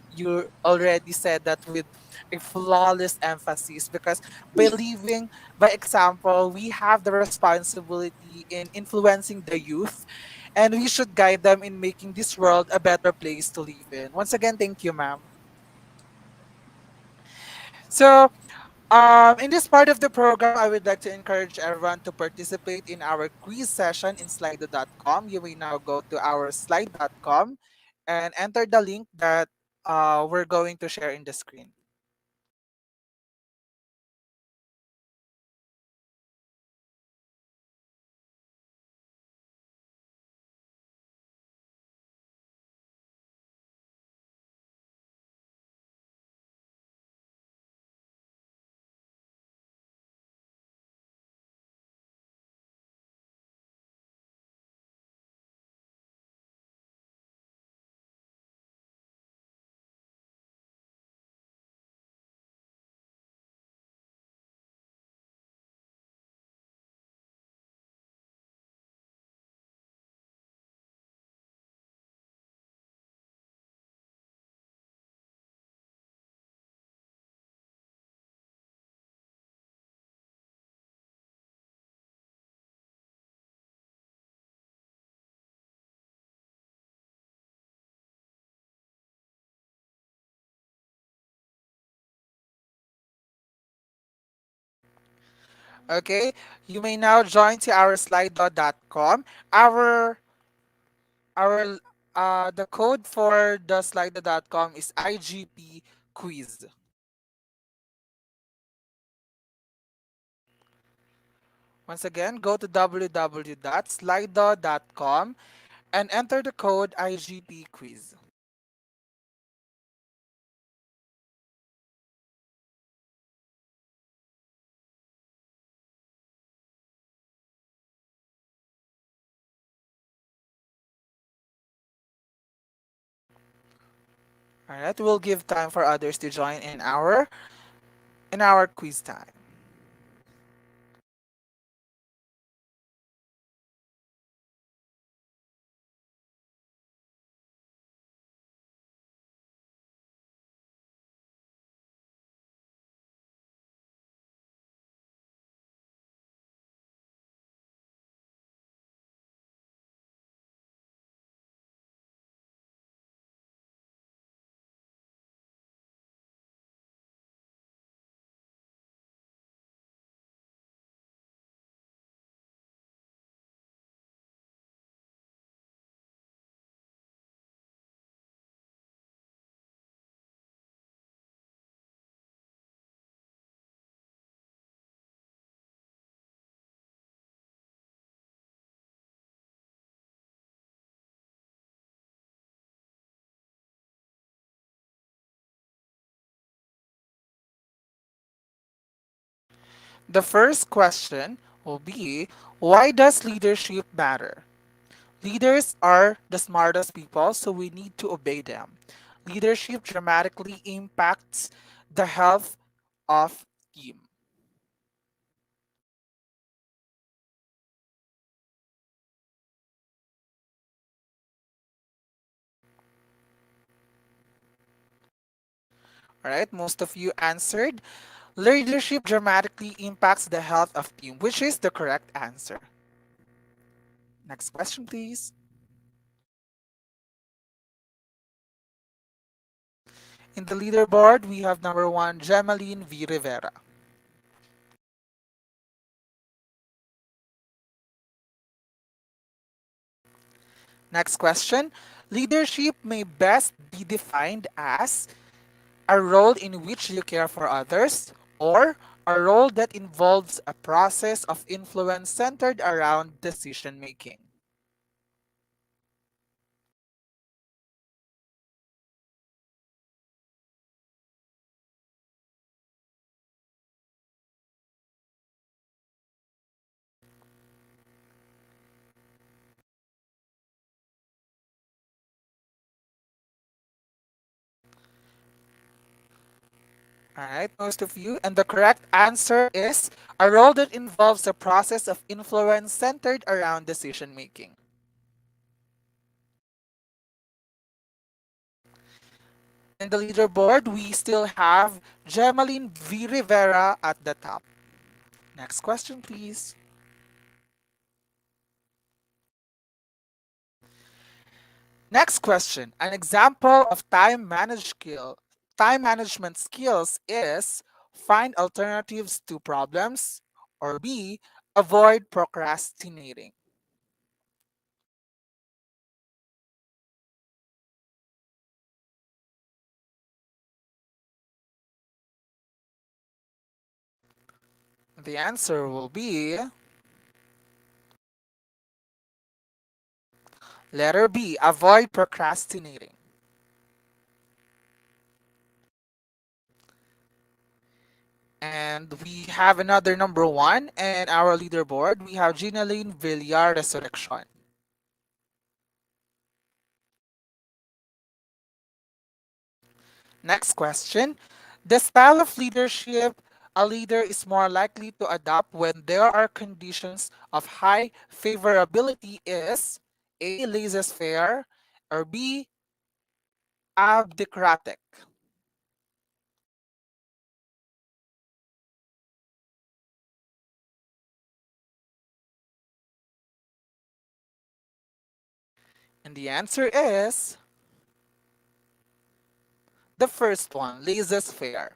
already said that with a flawless emphasis because by leaving by example, we have the responsibility in influencing the youth, and we should guide them in making this world a better place to live in. Once again, thank you, ma'am. So, in this part of the program, I would like to encourage everyone to participate in our quiz session in slido.com. You may now go to our slide.com and enter the link that we're going to share in the screen. Okay, you may now join to our slido.com. Our the code for the slido.com is IGP quiz. Once again, go to www.slido.com and enter the code IGP quiz. All right, we'll give time for others to join in our quiz time. The first question will be, why does leadership matter? Leaders are the smartest people, so we need to obey them. Leadership dramatically impacts the health of team. All right, most of you answered. Leadership dramatically impacts the health of team, which is the correct answer. Next question, please. In the leaderboard, we have number one, Gemaline V. Rivera. Next question. Leadership may best be defined as a role in which you care for others, or a role that involves a process of influence centered around decision making. All right, most of you. And the correct answer is a role that involves a process of influence centered around decision making. In the leaderboard, we still have Gemaline V. Rivera at the top. Next question, please. Next question. An example of time management skills is find alternatives to problems, or B, avoid procrastinating. The answer will be letter B, avoid procrastinating. And we have another number one in our leaderboard. We have Ginaline Villar Resurrection. Next question. The style of leadership a leader is more likely to adopt when there are conditions of high favorability is A, laissez-faire, or B, abdicratic. And the answer is the first one, laissez-faire.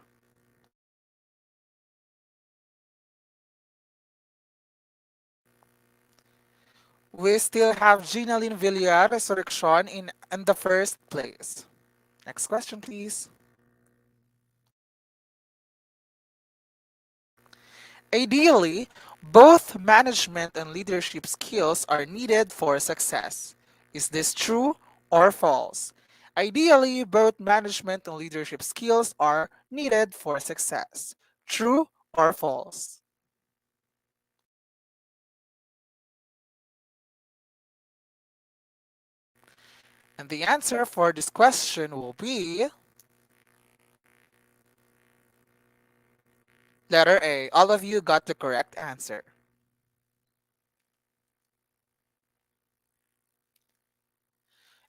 We still have Ginaline Villar Resurrection in the first place. Next question, please. Ideally, both management and leadership skills are needed for success. Is this true or false? Ideally, both management and leadership skills are needed for success. True or false? And the answer for this question will be letter A. All of you got the correct answer.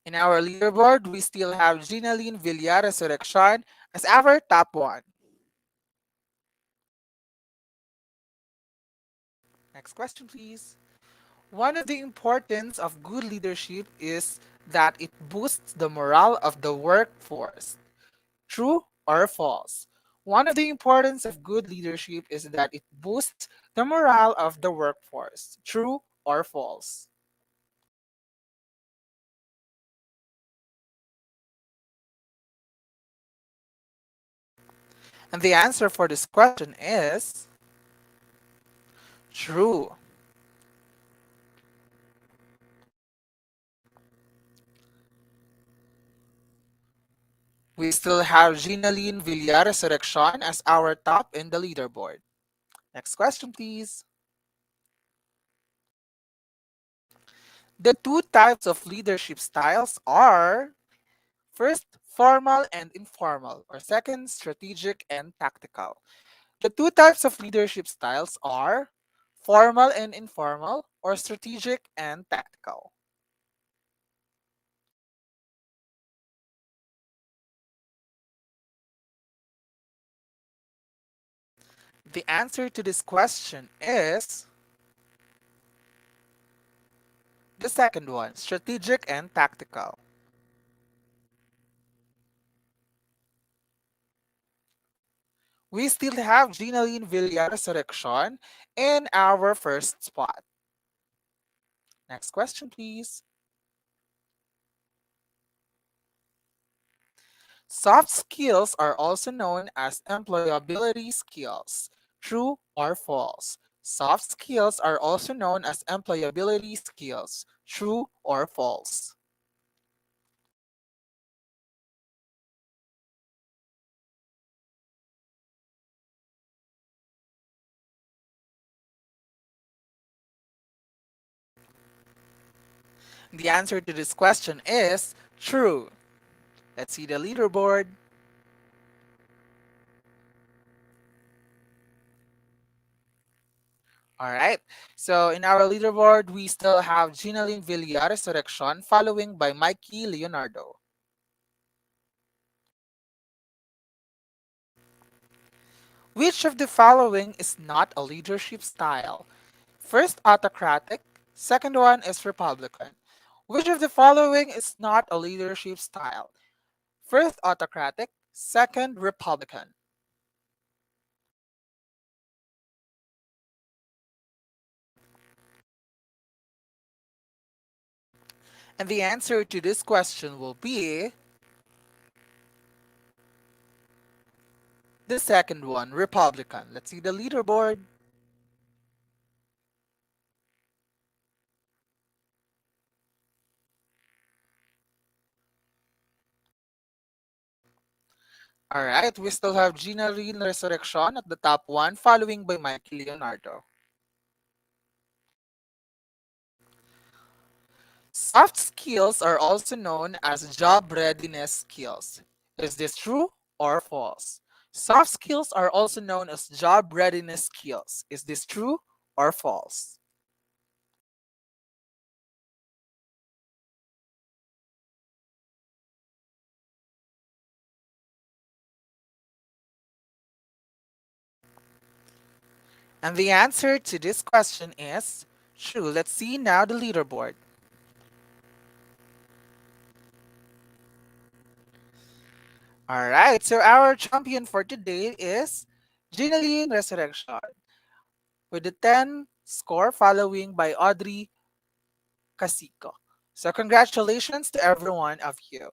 In our leaderboard, we still have Ginaline Villar Resurrection as our top one. Next question, please. One of the importance of good leadership is that it boosts the morale of the workforce. True or false? One of the importance of good leadership is that it boosts the morale of the workforce. True or false? And the answer for this question is true. We still have Ginaline Villar Resurrection as our top in the leaderboard. Next question, please. The two types of leadership styles are first, formal and informal, or second, strategic and tactical. The two types of leadership styles are formal and informal, or strategic and tactical. The answer to this question is the second one, strategic and tactical. We still have Ginaline Villar Resurrection in our first spot. Next question, please. Soft skills are also known as employability skills. True or false? Soft skills are also known as employability skills. True or false? The answer to this question is true. Let's see the leaderboard. All right. So in our leaderboard, we still have Ginaline Villar Resurrection, following by Mikey Leonardo. Which of the following is not a leadership style? First, autocratic. Second one is Republican. Which of the following is not a leadership style? First, autocratic. Second, Republican. And the answer to this question will be the second one, Republican. Let's see the leaderboard. All right, we still have Gina Reen Resurrection at the top one, following by Mikey Leonardo. Soft skills are also known as job readiness skills. Is this true or false? Soft skills are also known as job readiness skills. Is this true or false? And the answer to this question is true. Let's see now the leaderboard. All right, so our champion for today is Ginaline Resurrection with the 10 score, following by Audrey Casico. So congratulations to every one of you. All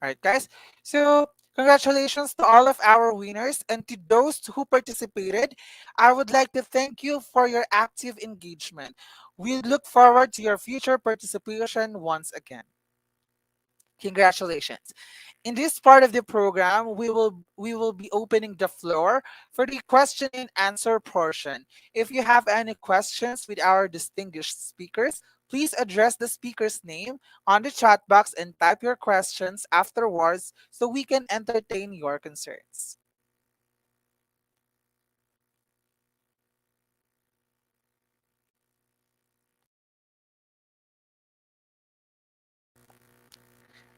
right, guys. So congratulations to all of our winners, and to those who participated. I would like to thank you for your active engagement. We look forward to your future participation once again. Congratulations. In this part of the program, we will be opening the floor for the question and answer portion. If you have any questions with our distinguished speakers, please address the speaker's name on the chat box and type your questions afterwards so we can entertain your concerns.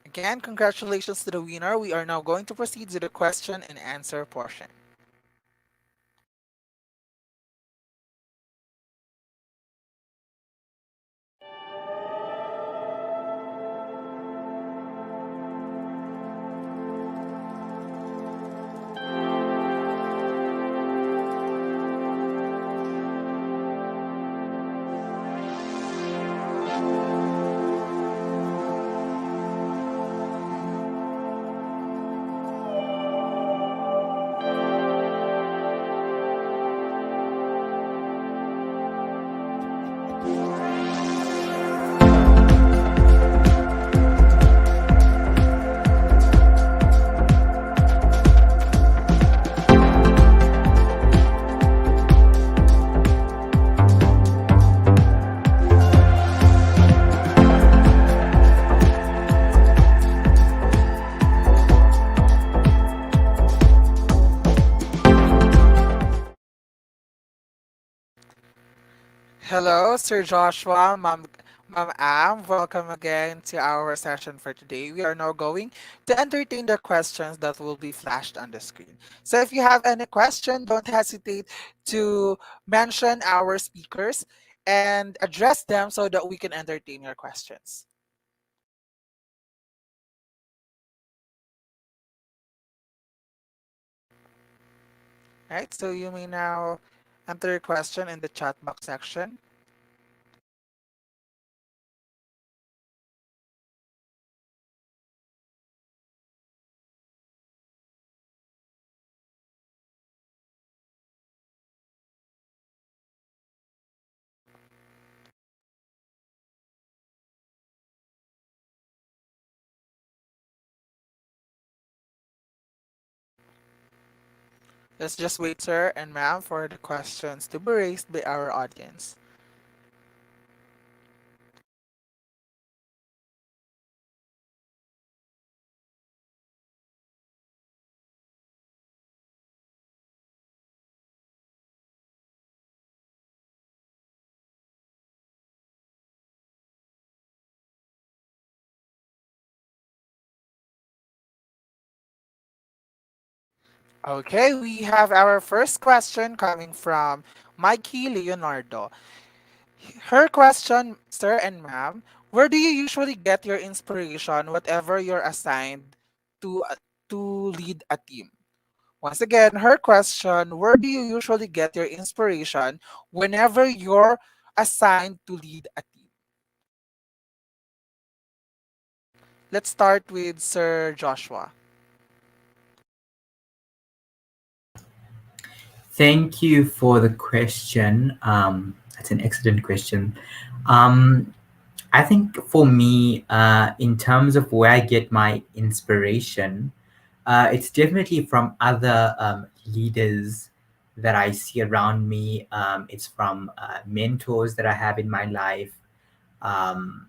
Again, congratulations to the winner. We are now going to proceed to the question and answer portion. Hello, Sir Joshua, Ma'am Ma'am Am, welcome again to our session for today. We are now going to entertain the questions that will be flashed on the screen. So if you have any question, don't hesitate to mention our speakers and address them so that we can entertain your questions. Right, so you may now enter your question in the chat box section. Let's just wait, sir and ma'am, for the questions to be raised by our audience. Okay, we have our first question coming from Mikey Leonardo. Her question, sir and ma'am, where do you usually get your inspiration whatever you're assigned to to lead a team? Once again, her question, where do you usually get your inspiration whenever you're assigned to lead a team? Let's start with Sir Joshua. Thank you for the question. That's an excellent question. Um, I think for me, in terms of where I get my inspiration, it's definitely from other leaders that I see around me. It's from mentors that I have in my life. Um,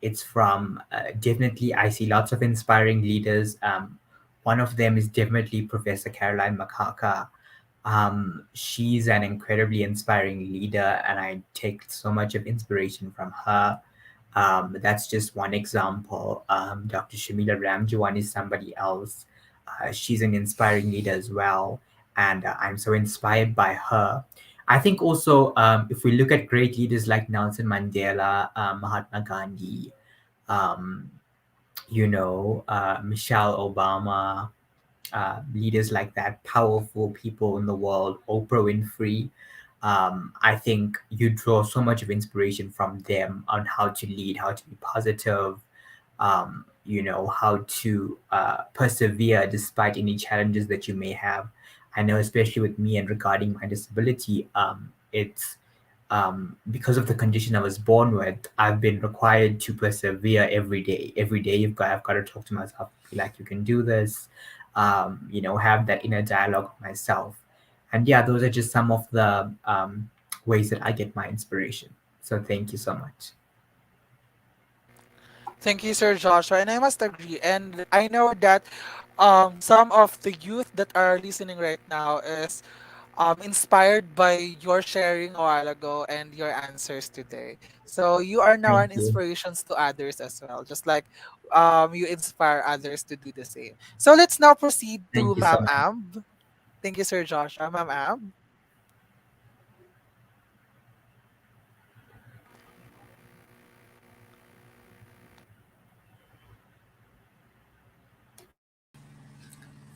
it's from definitely, I see lots of inspiring leaders. One of them is definitely Professor Caroline Makaka. She's an incredibly inspiring leader, and I take so much of inspiration from her. That's just one example. Dr. Shamila Ramjiwan is somebody else. She's an inspiring leader as well, and I'm so inspired by her. I think also, if we look at great leaders like Nelson Mandela, Mahatma Gandhi, um, Michelle Obama, leaders like that, powerful people in the world, Oprah Winfrey. I think you draw so much of inspiration from them on how to lead, how to be positive, how to persevere despite any challenges that you may have. I know, especially with me and regarding my disability, it's because of the condition I was born with, I've been required to persevere every day. Every day, I've got to talk to myself, be like, you can do this. Have that inner dialogue with myself. And yeah, those are just some of the ways that I get my inspiration. So thank you so much. Thank you, Sir Joshua. And I must agree. And I know that some of the youth that are listening right now is inspired by your sharing a while ago and your answers today. So you are now Thank an you. inspiration to others as well, just like you inspire others to do the same. So let's now proceed to Thank you so Ma'am much. Amb. Thank you, Sir Joshua. Ma'am Amb.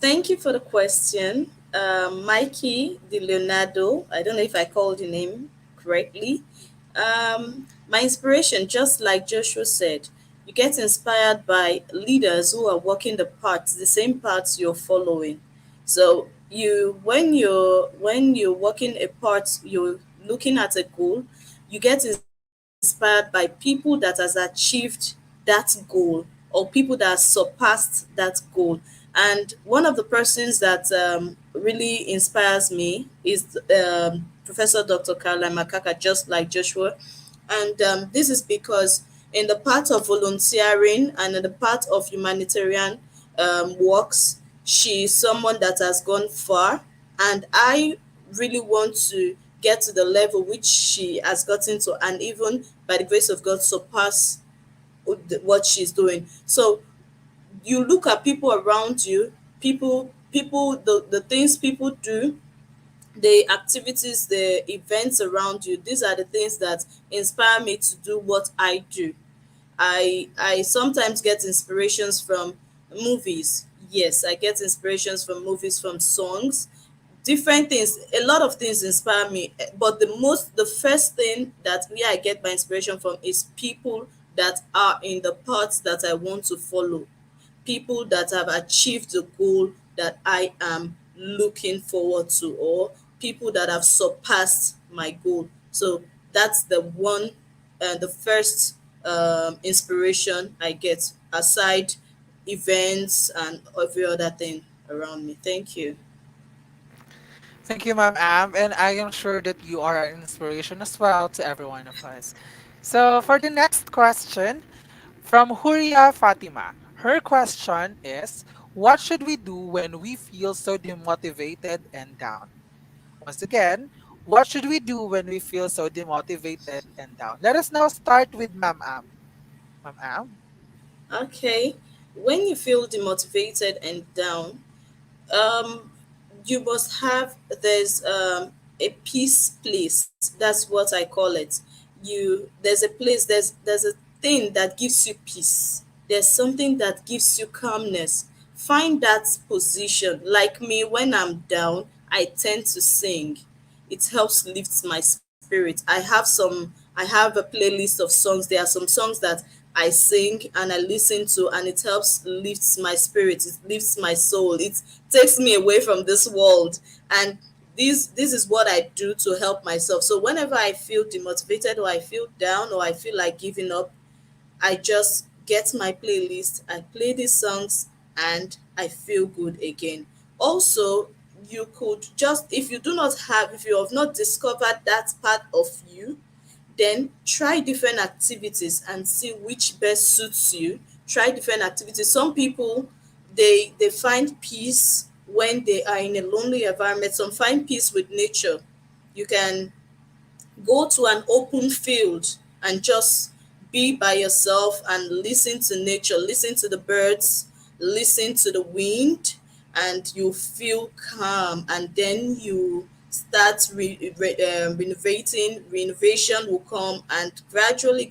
Thank you for the question. Mikey Di Leonardo, I don't know if I called your name correctly. My inspiration, just like Joshua said, you get inspired by leaders who are walking the paths, the same paths you're following. So when you're walking a path, you're looking at a goal, you get inspired by people that has achieved that goal or people that surpassed that goal. And one of the persons that really inspires me is Professor Dr. Caroline Makaka, just like Joshua. And this is because in the part of volunteering and in the part of humanitarian works, she's someone that has gone far. And I really want to get to the level which she has gotten to and even by the grace of God, surpass what she's doing. So you look at people around you, the things people do, the activities, the events around you. These are the things that inspire me to do what I do. I sometimes get inspirations from movies. Yes, I get inspirations from movies, from songs, different things. A lot of things inspire me, but the first thing that I get my inspiration from is people that are in the paths that I want to follow, people that have achieved the goal that I am looking forward to, or people that have surpassed my goal. So that's the first inspiration I get, aside events and every other thing around me. Thank you. Thank you, Ma'am Am, and I am sure that you are an inspiration as well to every one of us. So, for the next question from Huria Fatima, her question is: what should we do when we feel so demotivated and down? Once again, what should we do when we feel so demotivated and down? Let us now start with Ma'am Am. Ma'am Am? Okay. When you feel demotivated and down, um you must have there's a peace place. That's what I call it. There's a place, there's a thing that gives you peace. There's something that gives you calmness. Find that position. Like me, when I'm down, I tend to sing. It helps lift my spirit. I have a playlist of songs. There are some songs that I sing and I listen to, and it helps lifts my spirit. It lifts my soul. It takes me away from this world. And this is what I do to help myself. So whenever I feel demotivated, or I feel down, or I feel like giving up, I just get my playlist, I play these songs, and I feel good again. Also, you could just, if you have not discovered that part of you, then try different activities and see which best suits you. Try different activities. Some people, they find peace when they are in a lonely environment. Some find peace with nature. You can go to an open field and just be by yourself and listen to nature, listen to the birds, listen to the wind, and you feel calm. And then you start renovating. Renovation will come, and gradually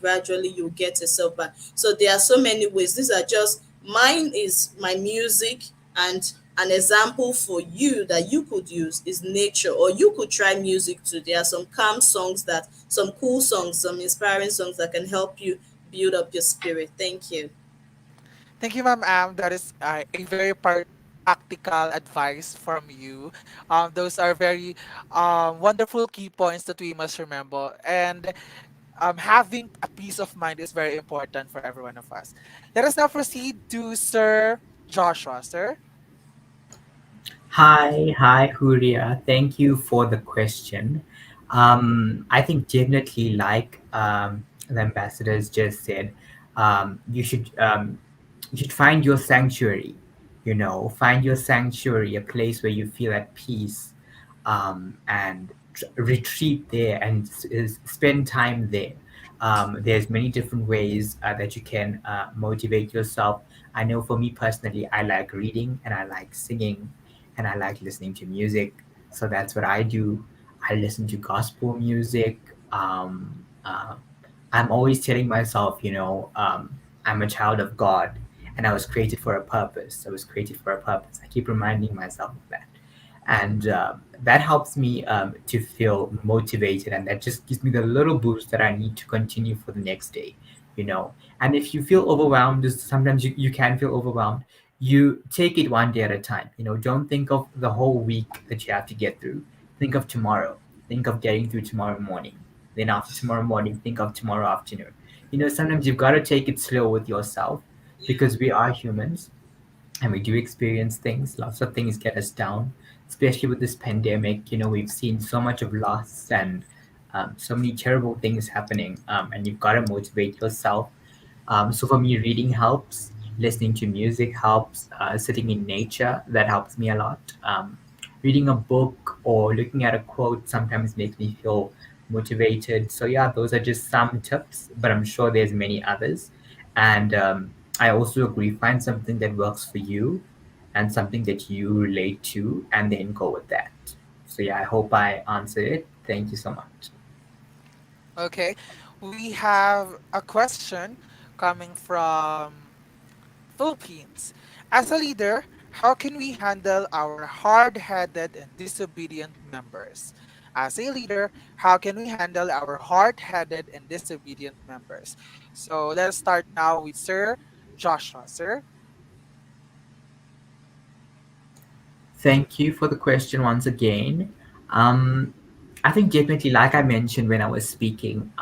you'll get yourself back. So there are so many ways. These are just, mine is my music, and an example for you that you could use is nature, or you could try music too. There are some calm songs, some cool songs, some inspiring songs that can help you build up your spirit. Thank you. Thank you, Ma'am Am. That is a very practical advice from you. Those are very wonderful key points that we must remember. And having a peace of mind is very important for every one of us. Let us now proceed to Sir Joshua. Sir? Hi, Huria. Thank you for the question. I think definitely, like the ambassadors just said, you should find your sanctuary. You know, find your sanctuary, a place where you feel at peace, and retreat there and spend time there. There's many different ways that you can motivate yourself. I know for me personally, I like reading and I like singing and I like listening to music. So that's what I do. I listen to gospel music. I'm always telling myself, I'm a child of God and I was created for a purpose. I was created for a purpose. I keep reminding myself of that. And that helps me to feel motivated, and that just gives me the little boost that I need to continue for the next day, you know. And if you feel overwhelmed, just sometimes you can feel overwhelmed, you take it one day at a time. Don't think of the whole week that you have to get through. Think of tomorrow. Think of getting through tomorrow morning. Then after tomorrow morning, think of tomorrow afternoon. Sometimes you've got to take it slow with yourself, because we are humans and we do experience things. Lots of things get us down, especially with this pandemic. We've seen so much of loss and so many terrible things happening, and you've got to motivate yourself. So for me, reading helps, listening to music helps, sitting in nature, that helps me a lot. Reading a book or looking at a quote sometimes makes me feel motivated. So yeah, those are just some tips, but I'm sure there's many others. And I also agree, find something that works for you and something that you relate to, and then go with that. So yeah, I hope I answered it. Thank you so much. Okay, we have a question coming from Philippines. As a leader, how can we handle our hard-headed and disobedient members? As a leader, how can we handle our hard-headed and disobedient members? So let us start now with Sir Joshua. Sir, Thank you for the question once again. Um, I think definitely, like I mentioned when I was speaking,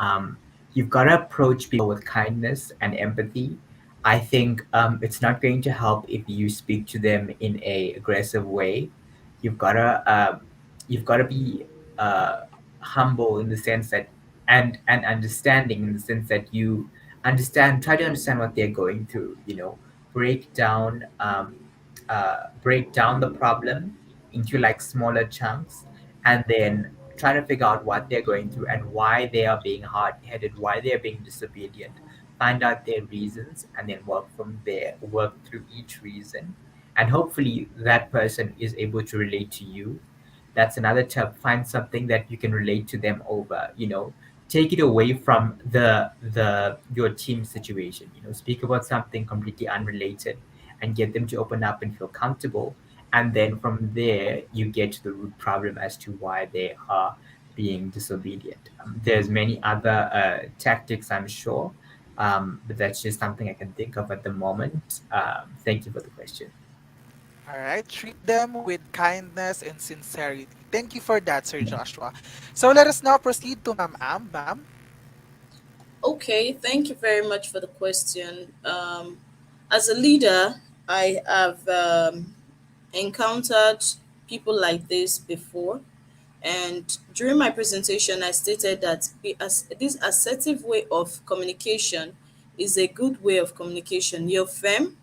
you've got to approach people with kindness and empathy. I think it's not going to help if you speak to them in a aggressive way. You've got to you've got to be uh, humble in the sense that, and understanding in the sense that you try to understand what they're going through. You know, break down. Break down the problem into like smaller chunks, and then try to figure out what they're going through and why they are being hard-headed, why they're being disobedient. Find out their reasons and then work from there, work through each reason, and hopefully that person is able to relate to you. That's another tip. Find something that you can relate to them over. You know, take it away from the your team situation. You know, speak about something completely unrelated and get them to open up and feel comfortable. And then from there, you get to the root problem as to why they are being disobedient. There's many other tactics, I'm sure, but that's just something I can think of at the moment. Thank you for the question. all right, treat them with kindness and sincerity. Thank you for that, Sir Joshua. So let us now proceed to Ma'am Am. Ma'am, Okay, thank you very much for the question. As a leader, I have encountered people like this before. And during my presentation, I stated that this assertive way of communication is a good way of communication. You're firm,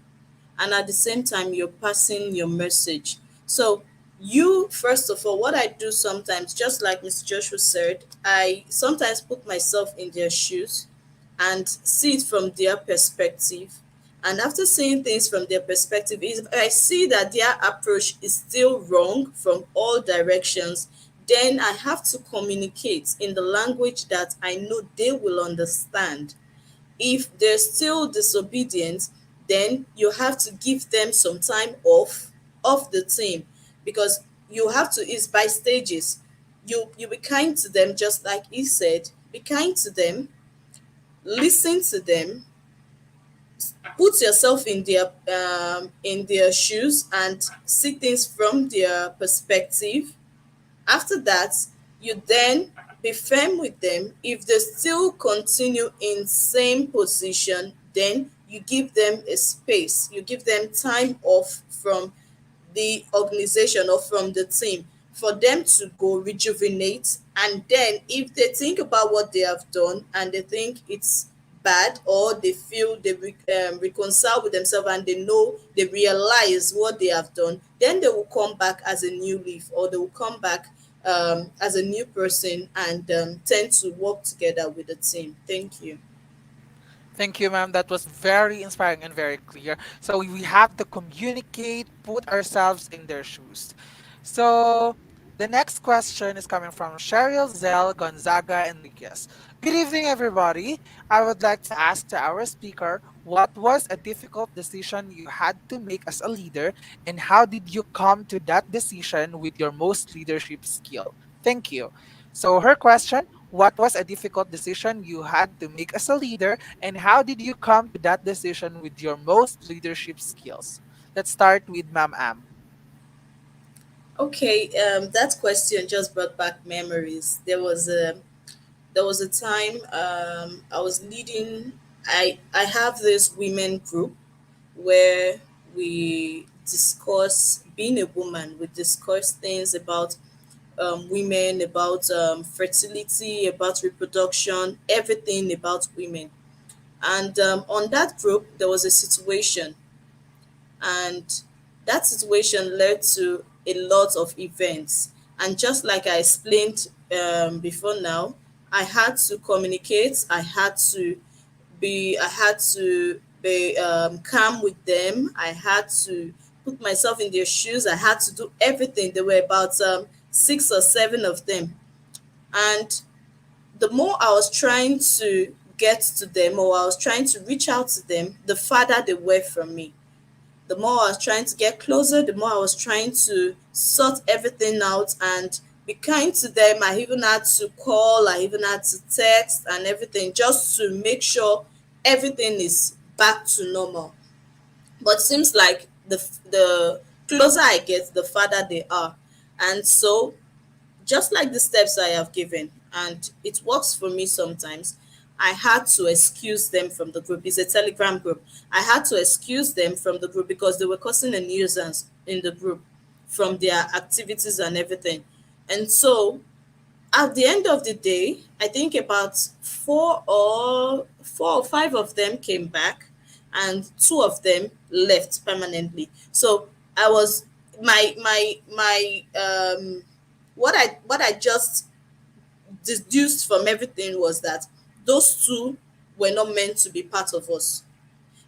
and at the same time you're passing your message. So you, first of all, what I do sometimes, just like Mr. Joshua said, I sometimes put myself in their shoes and see it from their perspective. And after seeing things from their perspective, if I see that their approach is still wrong from all directions, then I have to communicate in the language that I know they will understand. If they're still disobedient, then you have to give them some time off the team, because you have to, it's by stages. You be kind to them, just like he said, be kind to them, listen to them, put yourself in their shoes and see things from their perspective. After that, you then be firm with them. If they still continue in same position, then you give them a space. You give them time off from the organization or from the team for them to go rejuvenate. And then if they think about what they have done and they think it's bad, or they feel they reconcile with themselves and they know, they realize what they have done, then they will come back as a new leaf, or they will come back as a new person and tend to work together with the team. Thank you. thank you, ma'am. That was very inspiring and very clear. So we have to communicate, put ourselves in their shoes. So the next question is coming from Cheryl Zell Gonzaga Enriquez. Good evening, everybody. I would like to ask to our speaker, what was a difficult decision you had to make as a leader, and how did you come to that decision with your most leadership skill? Thank you. So her question, what was a difficult decision you had to make as a leader, and how did you come to that decision with your most leadership skills? Let's start with Ma'am Am. Okay, that question just brought back memories. There was a time I was leading. I have this women group where we discuss being a woman. We discuss things about women, about fertility, about reproduction, everything about women. And on that group, there was a situation, and that situation led to a lot of events. And just like I explained before now, I had to communicate. I had to be calm with them. I had to put myself in their shoes. I had to do everything. There were about 6 or 7 of them. And the more I was trying to get to them, or I was trying to reach out to them, the farther they were from me. The more I was trying to get closer, the more I was trying to sort everything out and be kind to them. I even had to call, I even had to text and everything, just to make sure everything is back to normal. But it seems like the closer I get, the farther they are. And so, just like the steps I have given, and it works for me sometimes, I had to excuse them from the group. It's a Telegram group. I had to excuse them from the group because they were causing a nuisance in the group from their activities and everything. And so at the end of the day, I think about four or five of them came back, and two of them left permanently. So I was my what I just deduced from everything was that those two were not meant to be part of us.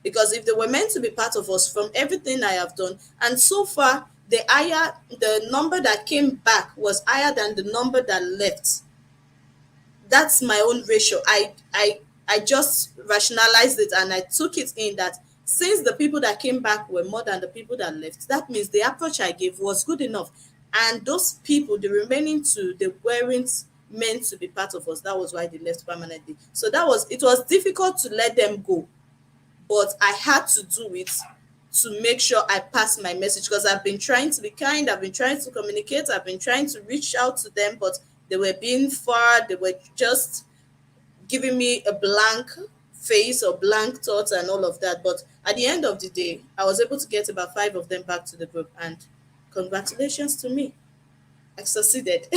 Because if they were meant to be part of us, from everything I have done, and so far the number that came back was higher than the number that left. That's my own ratio. I just rationalized it and I took it in that since the people that came back were more than the people that left, that means the approach I gave was good enough. And those people, the remaining two, they weren't meant to be part of us. That was why they left permanently. So it was difficult to let them go, but I had to do it to make sure I pass my message, because I've been trying to be kind, I've been trying to communicate, I've been trying to reach out to them, but they were being far, they were just giving me a blank face or blank thoughts and all of that. But at the end of the day, I was able to get about 5 of them back to the group, and congratulations to me. I succeeded.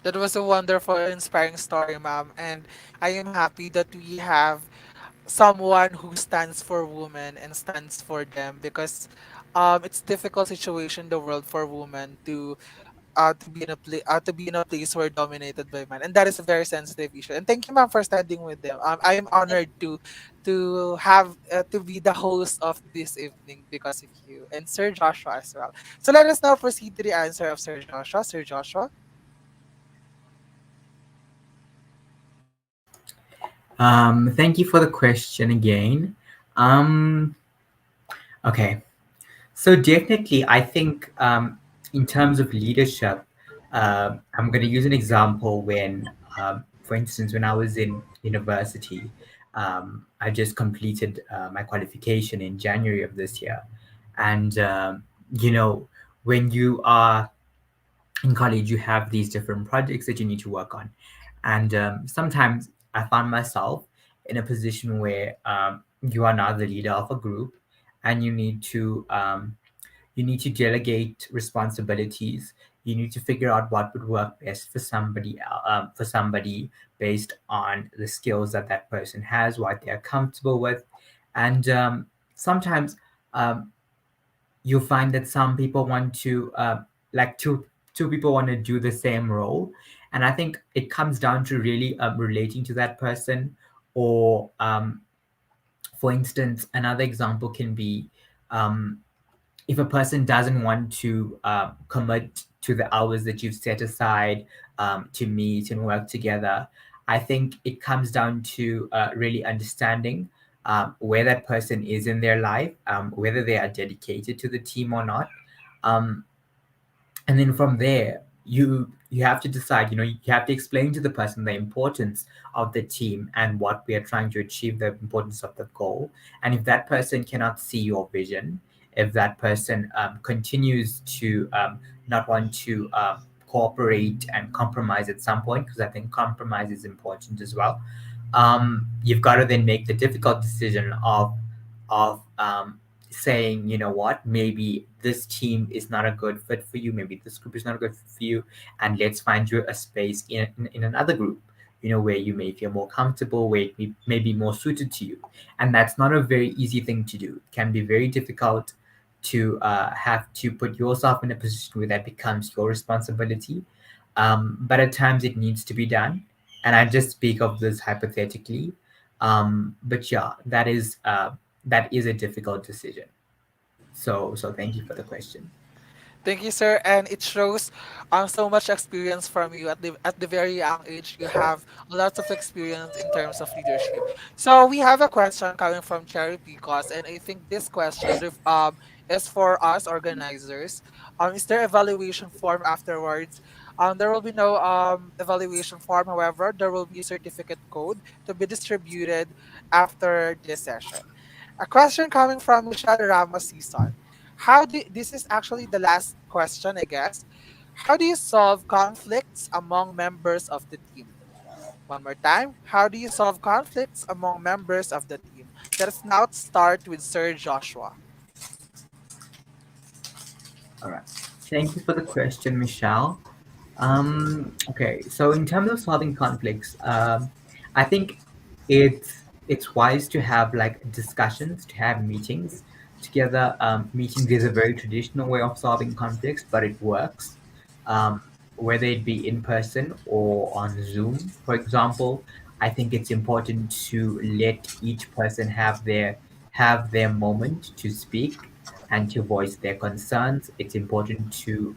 That was a wonderful, inspiring story, ma'am. And I am happy that we have someone who stands for women and stands for them, because it's difficult situation in the world for women to be in a place where dominated by men, and that is a very sensitive issue. And thank you, ma'am, for standing with them. I am honored to be the host of this evening because of you and Sir Joshua as well. So let us now proceed to the answer of Sir Joshua. Sir Joshua. Thank you for the question again. Um, okay, so definitely, I think in terms of leadership, I'm going to use an example when, for instance, when I was in university, I just completed my qualification in January of this year, and you know, when you are in college, you have these different projects that you need to work on. And sometimes I found myself in a position where you are now the leader of a group, and you need to delegate responsibilities. You need to figure out what would work best for somebody based on the skills that that person has, what they're comfortable with. And sometimes um, you'll find that some people want to like two people want to do the same role, and I think it comes down to really relating to that person. Or for instance, another example can be um, if a person doesn't want to commit to the hours that you've set aside to meet and work together, I think it comes down to really understanding where that person is in their life, whether they are dedicated to the team or not. Um, and then from there, you have to decide, you know, you have to explain to the person the importance of the team and what we are trying to achieve, the importance of the goal. And if that person cannot see your vision, if that person continues to not want to cooperate and compromise at some point, because I think compromise is important as well, you've got to then make the difficult decision of saying, you know what, maybe this team is not a good fit for you, maybe this group is not a good fit for you, and let's find you a space in another group, you know, where you may feel more comfortable, where may be more suited to you. And that's not a very easy thing to do. It can be very difficult to have to put yourself in a position where that becomes your responsibility. But at times it needs to be done, and I just speak of this hypothetically. But yeah, that is a difficult decision. So thank you for the question. Thank you, sir. And it shows so much experience from you at the very young age. You have lots of experience in terms of leadership. So we have a question coming from Cherry Picos, and I think this question is for us organizers. Is there evaluation form afterwards? There will be no evaluation form. However, there will be a certificate code to be distributed after this session. A question coming from Michelle Ramos Season. This is actually the last question, I guess. How do you solve conflicts among members of the team? One more time. How do you solve conflicts among members of the team? Let us now start with Sir Joshua. All right. Thank you for the question, Michelle. Okay, so in terms of solving conflicts, I think it's wise to have like discussions, to have meetings together. Meetings is a very traditional way of solving conflicts, but it works. Um, whether it be in person or on Zoom, for example, I think it's important to let each person have their moment to speak and to voice their concerns. It's important to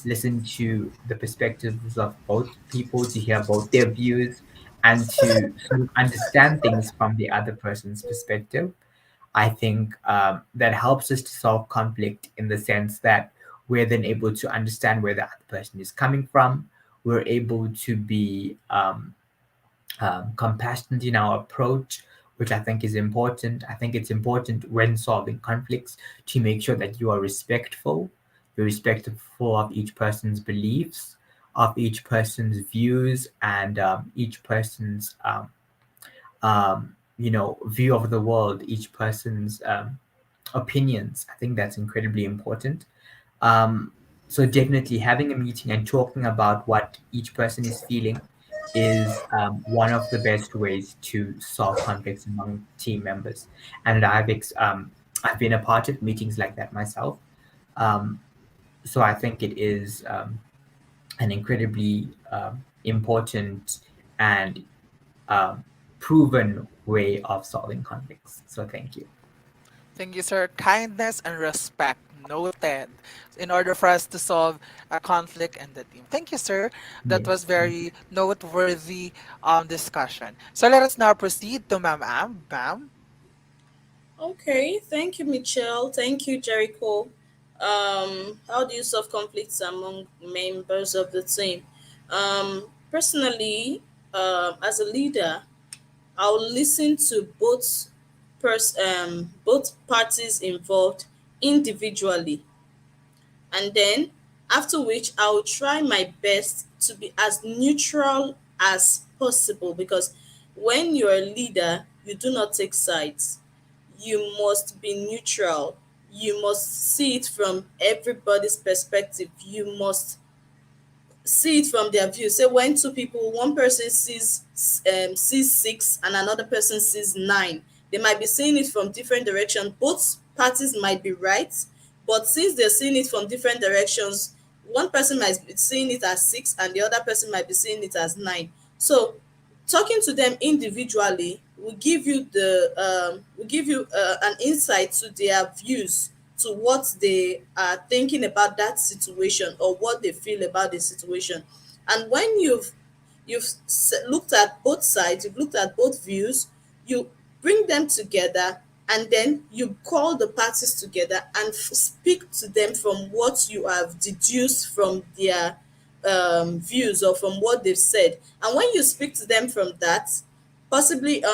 listen to the perspectives of both people, to hear both their views, and to sort of understand things from the other person's perspective. I think that helps us to solve conflict in the sense that we're then able to understand where the other person is coming from. We're able to be compassionate in our approach, which I think is important. I think it's important when solving conflicts to make sure that you are respectful. You're respectful of each person's beliefs, of each person's views, and each person's view of the world, each person's opinions. I think that's incredibly important. Um, so definitely having a meeting and talking about what each person is feeling is one of the best ways to solve conflicts among team members. And I've been a part of meetings like that myself. Um, so I think it is an incredibly important and um, proven way of solving conflicts. So thank you. Thank you, sir. Kindness and respect noted in order for us to solve a conflict in the team. Thank you, sir. That was Yes, thank you. very noteworthy discussion. So let us now proceed to Ma'am Am. Bam. Okay, thank you, Michelle. Thank you, Jericho. How do you solve conflicts among members of the team? Personally, as a leader, I'll listen to both parties involved individually, and then after which I will try my best to be as neutral as possible, because when you're a leader, you do not take sides. You must be neutral. You must see it from everybody's perspective. You must see it from their view. Say when two people, one person sees six and another person sees nine, they might be seeing it from different directions. Both parties might be right, but since they're seeing it from different directions, one person might be seeing it as six and the other person might be seeing it as nine. So talking to them individually will give you an insight to their views, to what they are thinking about that situation or what they feel about the situation. And when looked at both sides, you've looked at both views, you bring them together, and then you call the parties together and speak to them from what you have deduced from their views or from what they've said. And when you speak to them from that, possibly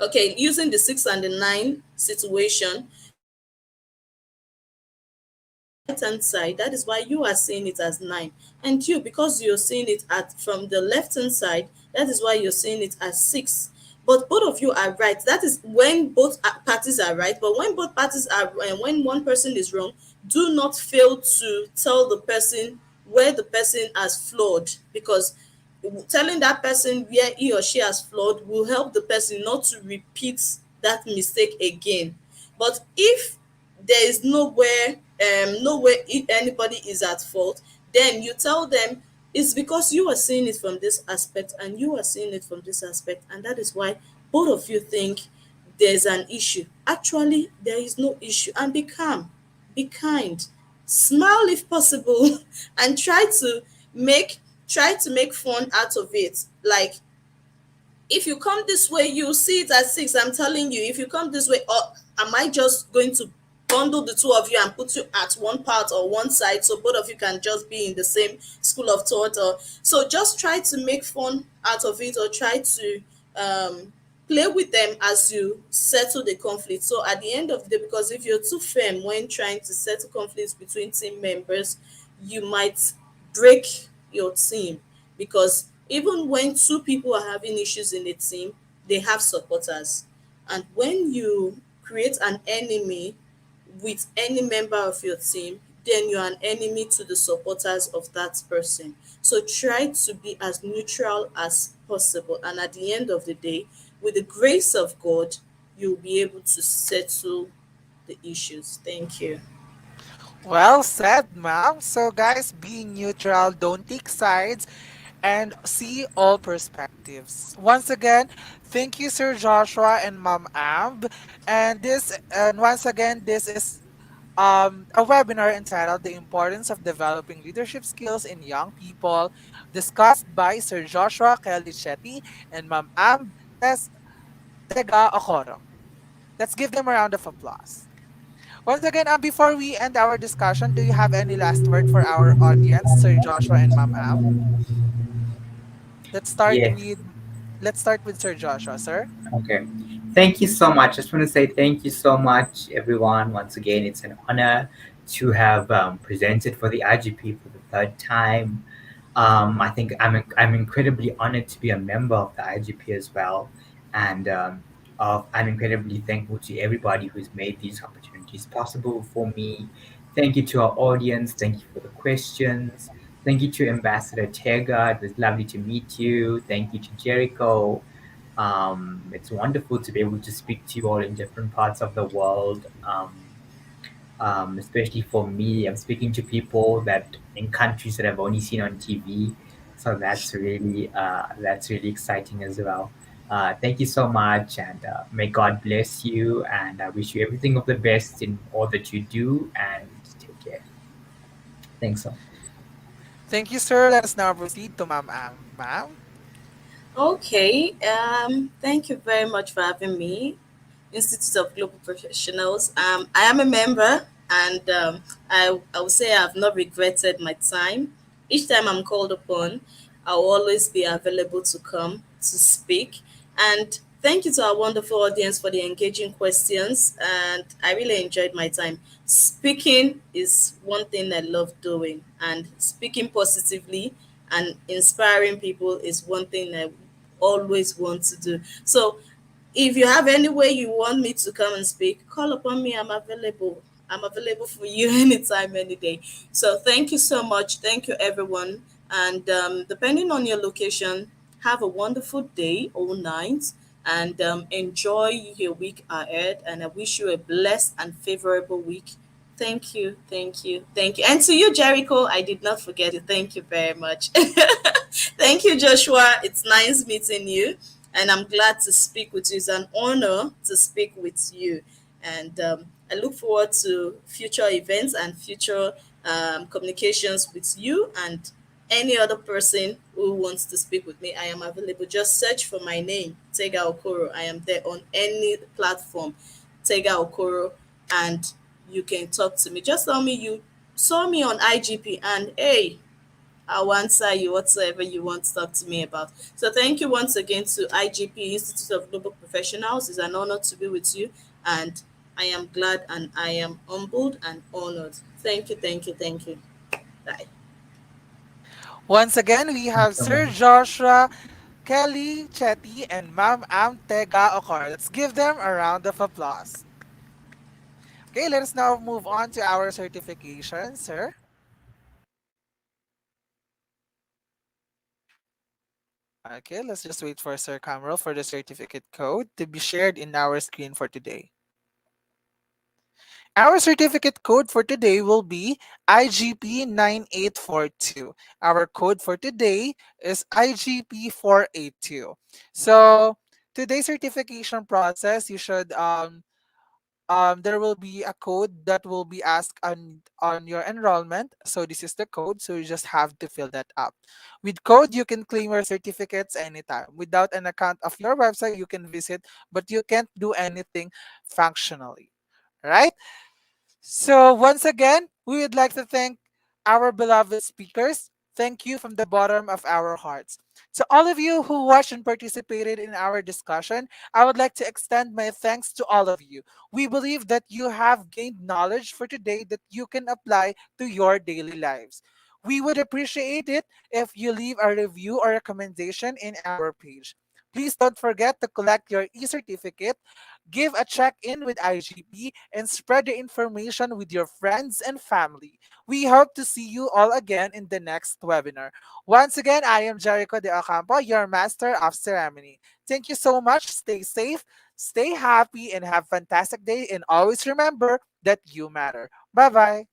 okay, using the six and the nine situation, right hand side, that is why you are seeing it as nine, and you, because you're seeing it at from the left hand side, that is why you're seeing it as six. But both of you are right. That is when both parties are right. But when both parties are, when one person is wrong, do not fail to tell the person where the person has flawed, because telling that person where he or she has flawed will help the person not to repeat that mistake again. But if there is nowhere anybody is at fault, Then you tell them it's because you are seeing it from this aspect and you are seeing it from this aspect, and that is why both of you think there's an issue. Actually, there is no issue. And be calm, be kind, smile if possible, and make try to make fun out of it. Like, if you come this way, you see it at 6. I'm telling you, if you come this way, or am I just going to bundle the two of you and put you at one part or one side so both of you can just be in the same school of thought? Or so just try to make fun out of it, or try to play with them as you settle the conflict. So at the end of the day, because if you're too firm when trying to settle conflicts between team members, you might break your team, because even when two people are having issues in a team, they have supporters. And when you create an enemy with any member of your team, then you're an enemy to the supporters of that person. So try to be as neutral as possible. And at the end of the day, with the grace of God, you'll be able to settle the issues. Thank you. Well said, ma'am. So, guys, being neutral, don't take sides, and see all perspectives. Once again, thank you, Sir Joshua and Ma'am Amb. And once again, this is a webinar entitled "The Importance of Developing Leadership Skills in Young People," discussed by Sir Joshua Kelly Chetty and Ma'am Amb Tega Okoro. Let's give them a round of applause. Once again, before we end our discussion, do you have any last word for our audience, Sir Joshua and Ma'am Am? Let's start Yes. with let's start with Sir Joshua, sir. Okay. Thank you so much. Just want to say thank you so much, everyone. Once again, it's an honor to have presented for the IGP for the third time. I think I'm incredibly honored to be a member of the IGP as well, and I'm incredibly thankful to everybody who's made these opportunities possible for me. Thank you to our audience. Thank you for the questions. Thank you to Ambassador Tega. It was lovely to meet you. Thank you to Jericho. It's wonderful to be able to speak to you all in different parts of the world. Especially for me, I'm speaking to people that in countries that I've only seen on TV. So that's really exciting as well. Thank you so much, and may God bless you. And I wish you everything of the best in all that you do. And take care. Thanks so. Thank you, sir. Let us now proceed to Ma'am Am. Ma'am? Okay, thank you very much for having me, Institute of Global Professionals. I am a member, and I would say I've not regretted my time. Each time I'm called upon, I'll always be available to come to speak. And thank you to our wonderful audience for the engaging questions. And I really enjoyed my time. Speaking is one thing I love doing, and speaking positively and inspiring people is one thing I always want to do. So if you have any way you want me to come and speak, call upon me. I'm available. I'm available for you anytime, any day. So thank you so much. Thank you, everyone. And depending on your location, have a wonderful day or night, and enjoy your week ahead. And I wish you a blessed and favorable week. Thank you, thank you, thank you. And to you, Jericho, I did not forget it. Thank you very much. Thank you, Joshua. It's nice meeting you, and I'm glad to speak with you. It's an honor to speak with you, and I look forward to future events and future communications with you and any other person who wants to speak with me. I am available. Just search for my name, Tega Okoro. I am there on any platform, Tega Okoro, and you can talk to me. Just tell me you saw me on IGP, and hey, I'll answer you whatsoever you want to talk to me about. So thank you once again to IGP, Institute of Global Professionals. It's an honor to be with you, and I am glad and I am humbled and honored. Thank you, thank you, thank you. Bye. Once again, we Thanks have so Sir much. Joshua Kelly Chetty and Ma'am Am Tega Okoro. Let's give them a round of applause. Okay, let us now move on to our certification, sir. Okay, let's just wait for Sir Camero for the certificate code to be shared in our screen for today. Our certificate code for today will be IGP 9842. Our code for today is IGP 482. So, today's certification process, you should there will be a code that will be asked on your enrollment. So this is the code. So you just have to fill that up. With code, you can claim your certificates anytime. Without an account of your website, you can visit, but you can't do anything functionally. Right? So, once again, we would like to thank our beloved speakers. Thank you from the bottom of our hearts. To all of you who watched and participated in our discussion, I would like to extend my thanks to all of you. We believe that you have gained knowledge for today that you can apply to your daily lives. We would appreciate it if you leave a review or recommendation in our page. Please don't forget to collect your e certificate, give a check in with IGP, and spread the information with your friends and family. We hope to see you all again in the next webinar. Once again, I am Jericho de Ocampo, your Master of Ceremony. Thank you so much. Stay safe, stay happy, and have a fantastic day. And always remember that you matter. Bye bye.